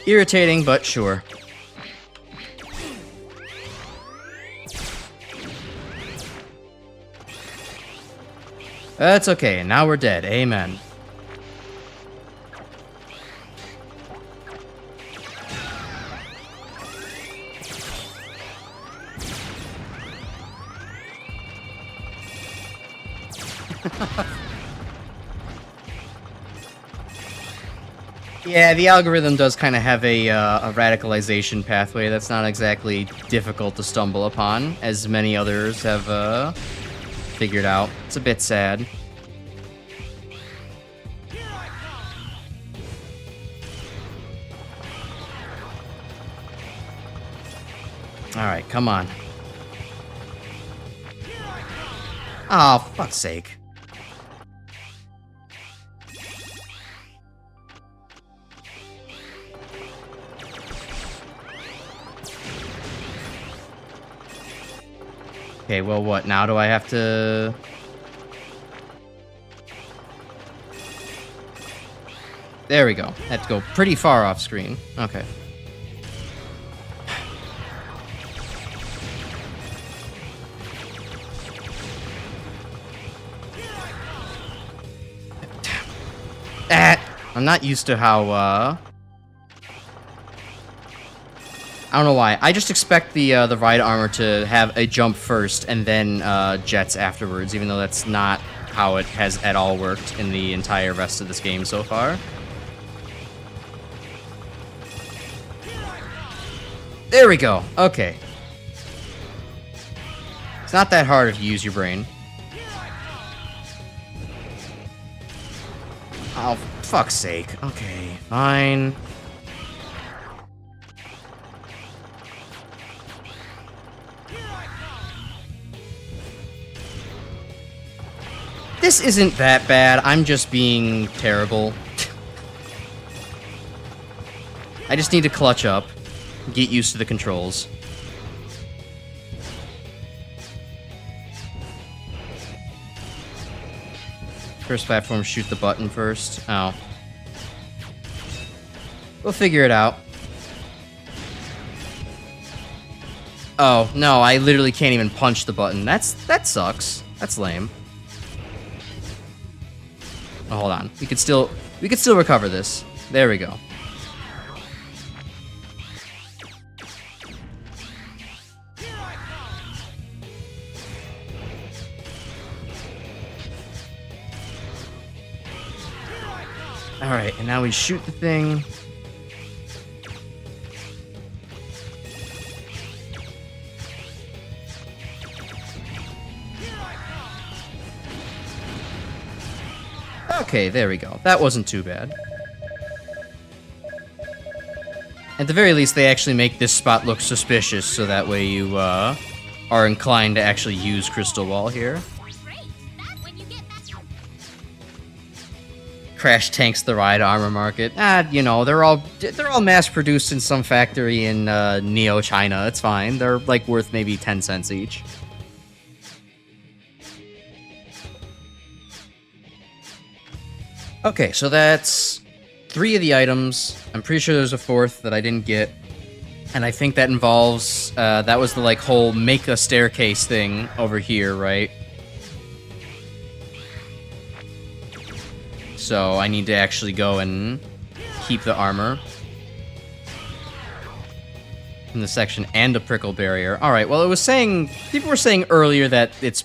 irritating, but sure. That's okay, and now we're dead. Amen. Yeah, the algorithm does kind of have a radicalization pathway that's not exactly difficult to stumble upon, as many others have figured out. It's a bit sad. Alright, come on. Oh, fuck's sake. Okay, well, what? Now do I have to... There we go. I have to go pretty far off screen. Okay. I'm not used to how, I don't know why. I just expect the ride armor to have a jump first and then jets afterwards, even though that's not how it has at all worked in the entire rest of this game so far. There we go. Okay. It's not that hard if you use your brain. Oh, fuck's sake. Okay, fine. This isn't that bad. I'm just being terrible. I just need to clutch up, get used to the controls. First platform, shoot the button first. Oh. We'll figure it out. Oh, no, I literally can't even punch the button. That sucks. That's lame. Oh, hold on. We could still recover this. There we go. Alright, and now we shoot the thing. Okay, there we go. That wasn't too bad. At the very least, they actually make this spot look suspicious, so that way you are inclined to actually use Crystal Wall here. Great. That's when you get back. Crash tanks the ride armor market. You know, they're all mass-produced in some factory in Neo China. It's fine. They're like worth maybe 10 cents each. Okay, so that's 3 of the items. I'm pretty sure there's a 4th that I didn't get. And I think that involves, that was the, like, whole make a staircase thing over here, right? So I need to actually go and keep the armor in the section and a prickle barrier. All right. Well, it was saying people were saying earlier that it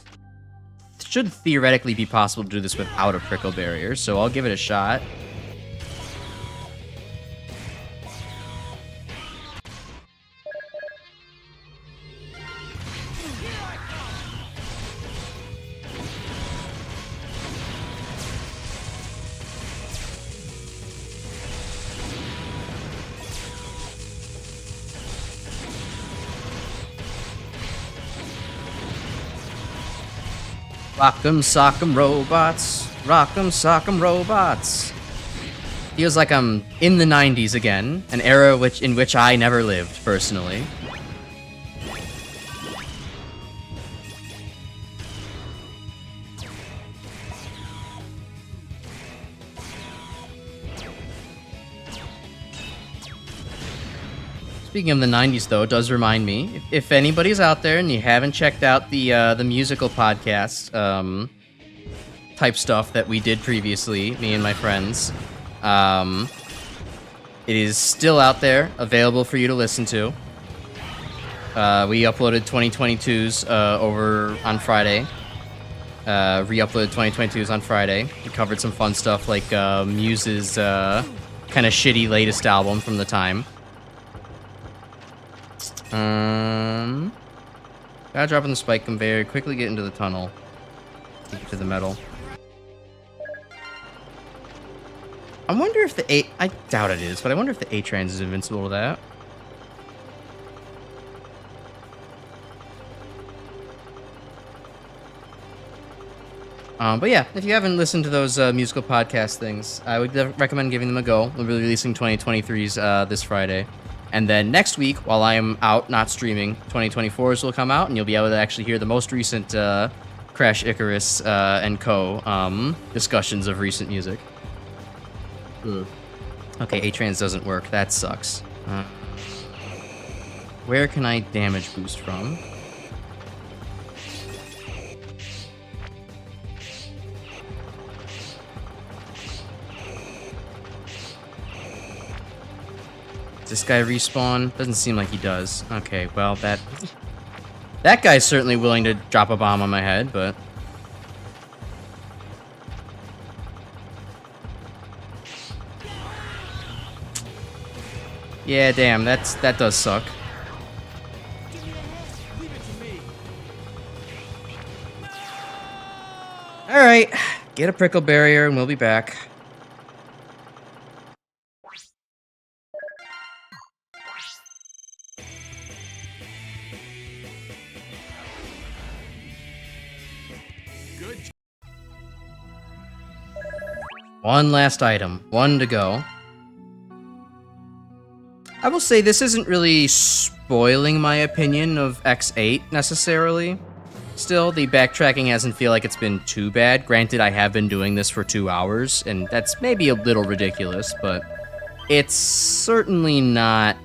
should theoretically be possible to do this without a prickle barrier. So I'll give it a shot. Rock'em sock'em robots, rock'em sock'em robots. Feels like I'm in the 90s again, an era in which I never lived, personally. Speaking of the 90s, though, it does remind me, if anybody's out there and you haven't checked out the musical podcast type stuff that we did previously, me and my friends, it is still out there, available for you to listen to. We uploaded 2022's over on Friday. Re-uploaded 2022's on Friday. We covered some fun stuff like Muse's kind of shitty latest album from the time. Gotta drop in the spike conveyor, quickly get into the tunnel. Take it to the metal. I wonder if the I doubt it is, but I wonder if the A-Trans is invincible to that. But yeah, if you haven't listened to those musical podcast things, I would recommend giving them a go. We'll be releasing 2023's this Friday. And then next week, while I am out not streaming, 2024's will come out, and you'll be able to actually hear the most recent Crash Icarus and Co. Discussions of recent music. Okay, A-Trans doesn't work. That sucks. Where can I damage boost from? Does this guy respawn? Doesn't seem like he does. Okay, well, that guy's certainly willing to drop a bomb on my head, but... yeah, damn, that does suck. Alright, get a prickle barrier and we'll be back. One last item. One to go. I will say this isn't really spoiling my opinion of X8 necessarily. Still, the backtracking hasn't feel like it's been too bad. Granted, I have been doing this for 2 hours, and that's maybe a little ridiculous, but it's certainly not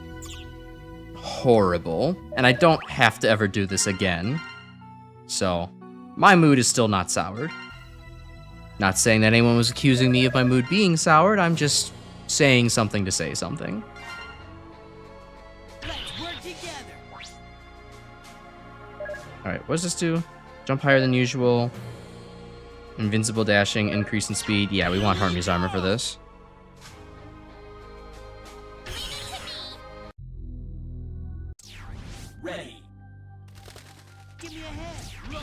horrible, and I don't have to ever do this again. So, my mood is still not soured. Not saying that anyone was accusing me of my mood being soured, I'm just saying something to say something. Let's work together. Alright, what does this do? Jump higher than usual. Invincible dashing, increase in speed. Yeah, we want Hermes armor for this. Ready. Give me a hand. Run.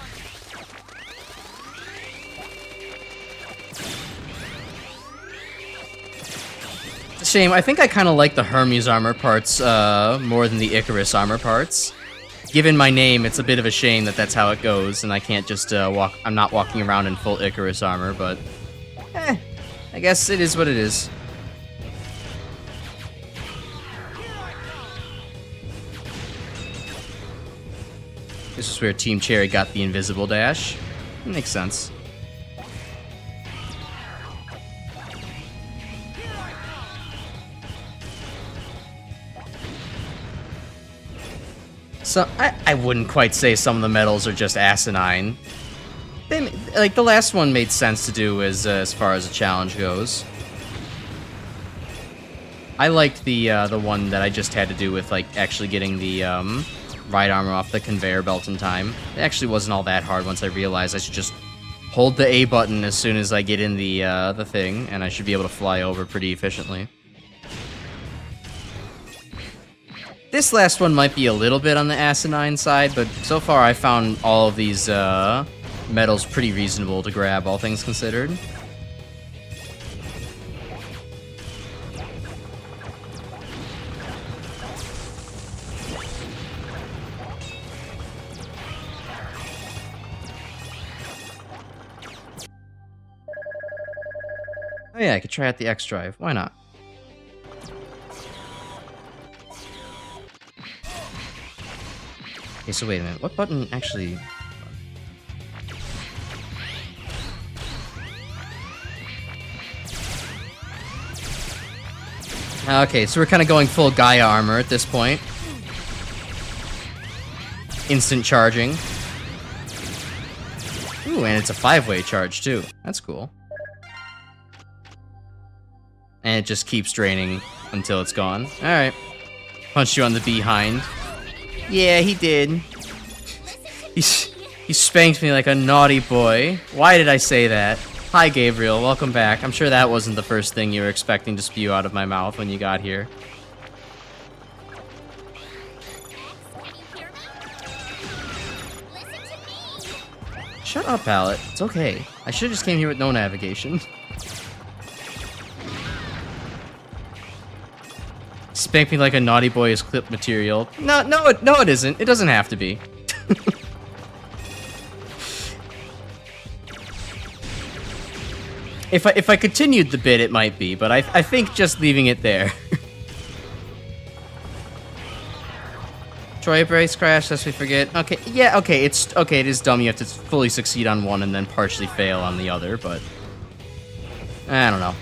It's a shame. I think I kind of like the Hermes armor parts more than the Icarus armor parts. Given my name, it's a bit of a shame that that's how it goes, and I can't just walk... I'm not walking around in full Icarus armor, but... I guess it is what it is. This is where Team Cherry got the invisible dash. It makes sense. So, I wouldn't quite say some of the medals are just asinine. They, like, the last one made sense to do as far as a challenge goes. I liked the one that I just had to do with like actually getting the ride armor off the conveyor belt in time. It actually wasn't all that hard once I realized I should just hold the A button as soon as I get in the thing, and I should be able to fly over pretty efficiently. This last one might be a little bit on the asinine side, but so far I found all of these medals pretty reasonable to grab, all things considered. Oh yeah, I could try out the X drive. Why not? Okay, so wait a minute. What button actually... Okay, so we're kind of going full Gaia armor at this point. Instant charging. Ooh, and it's a 5-way charge, too. That's cool. And it just keeps draining until it's gone. Alright. Punched you on the behind. Yeah, he did. He spanked me like a naughty boy. Why did I say that? Hi, Gabriel. Welcome back. I'm sure that wasn't the first thing you were expecting to spew out of my mouth when you got here. Shut up, Pallet. It's okay. I should've just came here with no navigation. Spank me like a naughty boy is clip material. No, it isn't. It doesn't have to be. If I continued the bit, it might be, but I think just leaving it there. Troy brace crash, lest we forget. Okay, yeah, okay, it is dumb. You have to fully succeed on one and then partially fail on the other, but I don't know.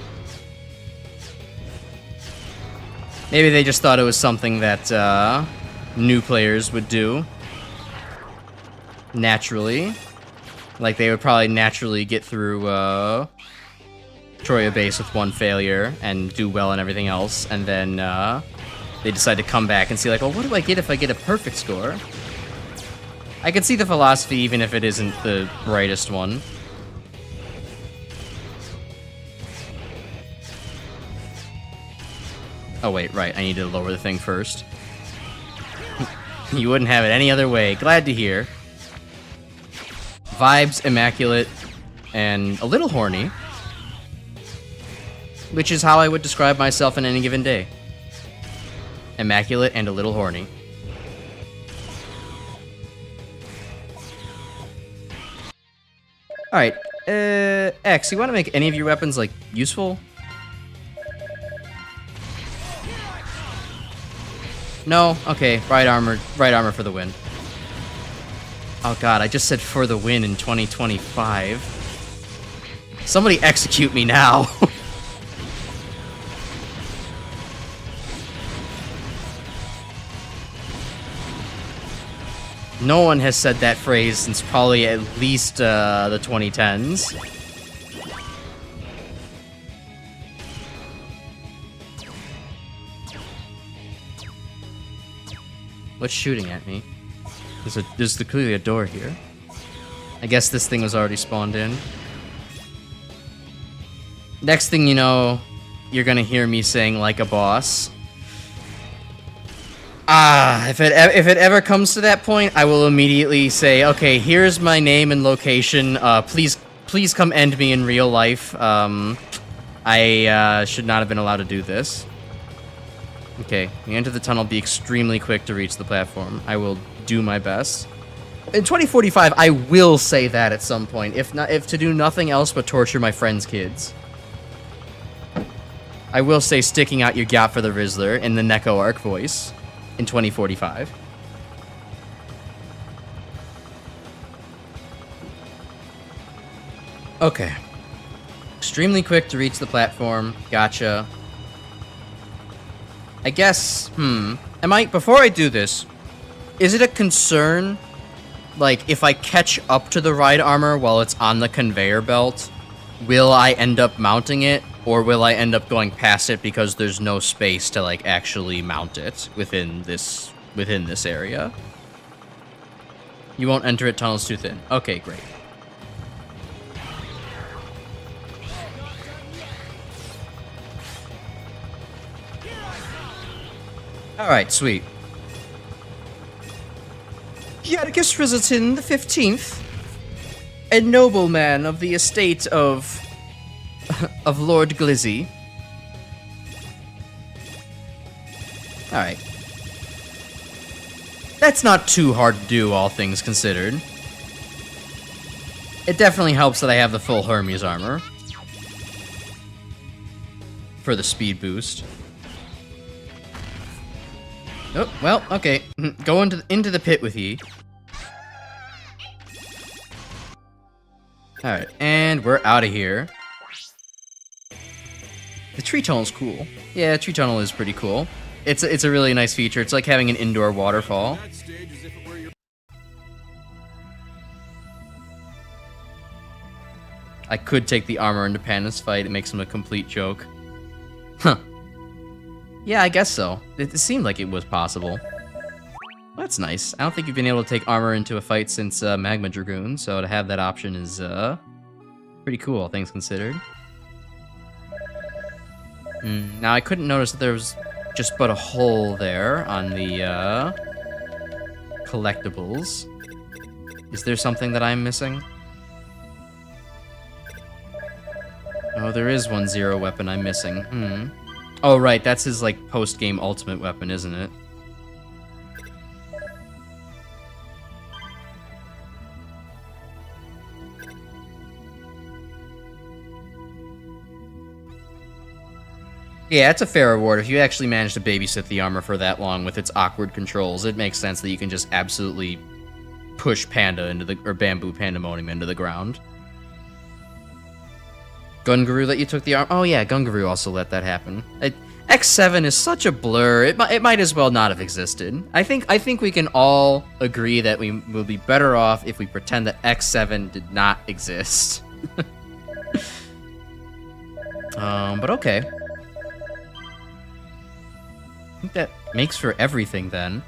Maybe they just thought it was something that new players would do naturally. Like they would probably naturally get through Troya base with one failure and do well on everything else, and then they decide to come back and see like, well, what do I get if I get a perfect score? I can see the philosophy even if it isn't the brightest one. Oh wait, right, I need to lower the thing first. You wouldn't have it any other way. Glad to hear. Vibes, immaculate, and a little horny. Which is how I would describe myself in any given day. Immaculate and a little horny. Alright, X, you want to make any of your weapons, like, useful? No? Okay, right armor for the win. Oh god, I just said for the win in 2025. Somebody execute me now. No one has said that phrase since probably at least the 2010s. What's shooting at me? There's clearly a door here. I guess this thing was already spawned in. Next thing you know, you're gonna hear me saying like a boss. If it ever comes to that point, I will immediately say, okay, here's my name and location. Please come end me in real life. I should not have been allowed to do this. Okay, we enter the tunnel. Be extremely quick to reach the platform. I will do my best. In 2045, I will say that at some point, if to do nothing else but torture my friends' kids. I will say sticking out your gap for the Rizzler in the Neko Arc voice in 2045. Okay. Extremely quick to reach the platform. Gotcha. I guess, before I do this, is it a concern, like, if I catch up to the ride armor while it's on the conveyor belt, will I end up mounting it? Or will I end up going past it because there's no space to, like, actually mount it within this area? You won't enter it, tunnels too thin. Okay, great. Alright, sweet. Icarus Rizelton the 15th, a nobleman of the estate of Lord Glizzy. Alright. That's not too hard to do, all things considered. It definitely helps that I have the full Hermes armor for the speed boost. Oh, well, okay. Go into the pit with ye. Alright, and we're out of here. The tree tunnel's cool. Yeah, tree tunnel is pretty cool. It's a really nice feature. It's like having an indoor waterfall. I could take the armor into Panda's fight. It makes him a complete joke. Huh. Yeah, I guess so. It seemed like it was possible. That's nice. I don't think you've been able to take armor into a fight since Magma Dragoon, so to have that option is pretty cool, all things considered. Now, I couldn't notice that there was just but a hole there on the collectibles. Is there something that I'm missing? Oh, there is one zero weapon I'm missing. Oh, right, that's his, like, post-game ultimate weapon, isn't it? Yeah, it's a fair reward. If you actually manage to babysit the armor for that long with its awkward controls, it makes sense that you can just absolutely push Panda into the, or Bamboo Pandemonium into the ground. Gungaroo that you took the arm. Oh yeah, Gungaroo also let that happen. X7 is such a blur. It might as well not have existed. I think we can all agree that we will be better off if we pretend that X7 did not exist. But okay. I think that makes for everything then.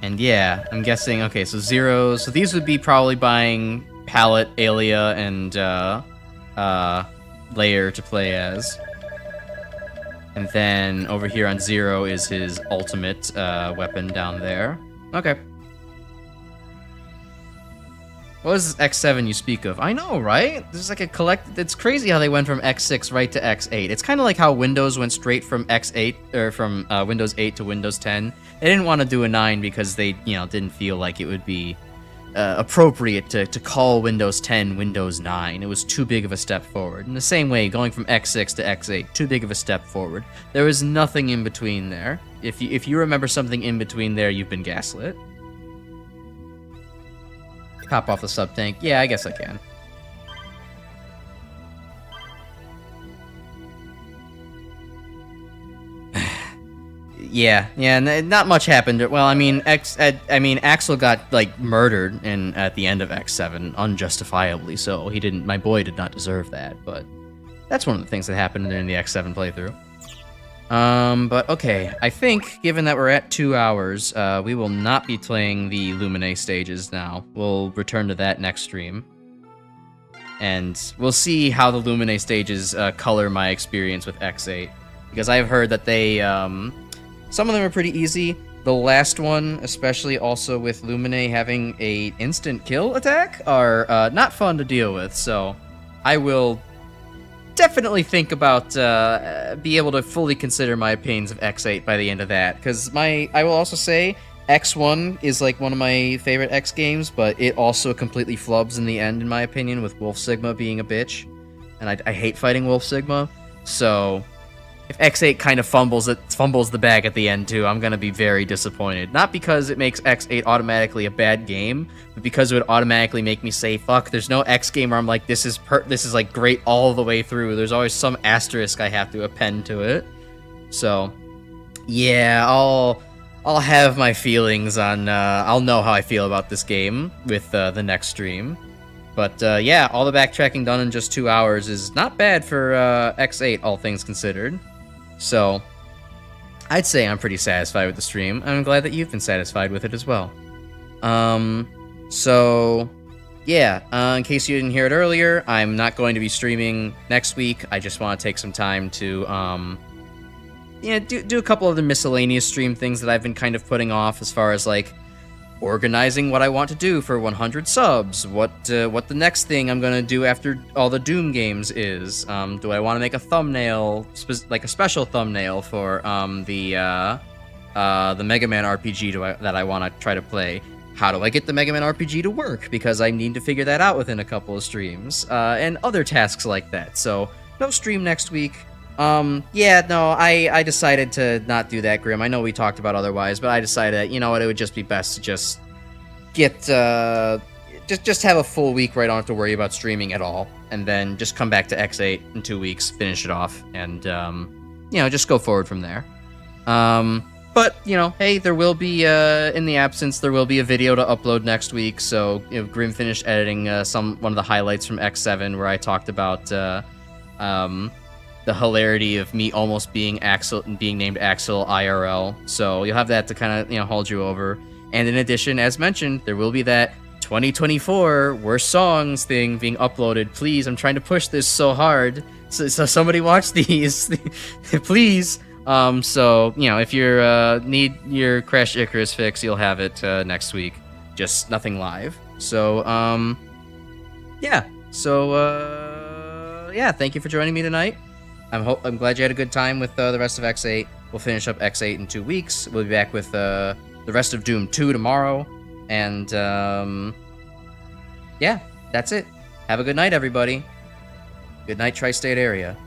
And yeah, I'm guessing, okay, so zeros. So these would be probably buying Palette, Alia, and Layer to play as. And then over here on zero is his ultimate weapon down there. Okay. What is this X7 you speak of? I know, right? This is like a collect. It's crazy how they went from X6 right to X8. It's kind of like how Windows went straight from X8 or from Windows 8 to Windows 10. They didn't want to do a 9 because they, didn't feel like it would be appropriate to call Windows 10 Windows 9. It was too big of a step forward. In the same way, going from X6 to X8, too big of a step forward. There was nothing in between there. If you remember something in between there, you've been gaslit. Pop off the sub tank. Yeah, I guess I can. Yeah, not much happened. Well, I mean, Axel got like murdered at the end of X7, unjustifiably so. My boy did not deserve that, but that's one of the things that happened in the X7 playthrough. But okay, I think, given that we're at 2 hours, we will not be playing the Lumine stages now. We'll return to that next stream. And we'll see how the Lumine stages color my experience with X8. Because I've heard that they, some of them are pretty easy. The last one, especially also with Lumine having a instant kill attack, are not fun to deal with, so I will definitely think about be able to fully consider my opinions of X8 by the end of that, because I will also say X1 is like one of my favorite X games, but it also completely flubs in the end, in my opinion, with Wolf Sigma being a bitch, and I hate fighting Wolf Sigma, so if X8 kind of fumbles the bag at the end too, I'm gonna be very disappointed. Not because it makes X8 automatically a bad game, but because it would automatically make me say, "Fuck, there's no X game where I'm like, this is like great all the way through." There's always some asterisk I have to append to it. So, yeah, I'll have my feelings on. I'll know how I feel about this game with the next stream. But yeah, all the backtracking done in just 2 hours is not bad for X8, all things considered. So I'd say I'm pretty satisfied with the stream. I'm glad that you've been satisfied with it as well. So yeah, in case you didn't hear it earlier, I'm not going to be streaming next week. I just want to take some time to do a couple of the miscellaneous stream things that I've been kind of putting off, as far as like organizing what I want to do for 100 subs, what the next thing I'm gonna do after all the Doom games is. Do I want to make a thumbnail, like a special thumbnail for the Mega Man RPG that I want to try to play? How do I get the Mega Man RPG to work? Because I need to figure that out within a couple of streams, and other tasks like that. So no stream next week. Yeah, no, I decided to not do that, Grim. I know we talked about otherwise, but I decided that, you know what, it would just be best to just get, just have a full where I don't have to worry about streaming at all, and then just come back to X8 in 2 weeks, finish it off, and, you know, just go forward from there. But, you know, hey, there will be, in the absence, there will be a video to upload next week, so, you know, Grim finished editing, one of the highlights from X7, where I talked about, the hilarity of me almost being Axel and being named Axel IRL. So you'll have that to kind of, you know, hold you over. And in addition, as mentioned, there will be that 2024 worst songs thing being uploaded. Please, I'm trying to push this so hard. So somebody watch these, please. So, you know, if you need your Crash Icarus fix, you'll have it next week. Just nothing live. So, yeah. So, yeah, thank you for joining me tonight. I'm glad you had a good time with the rest of X8. We'll finish up X8 in 2 weeks. We'll be back with the rest of Doom 2 tomorrow. And, yeah, that's it. Have a good night, everybody. Good night, Tri-State area.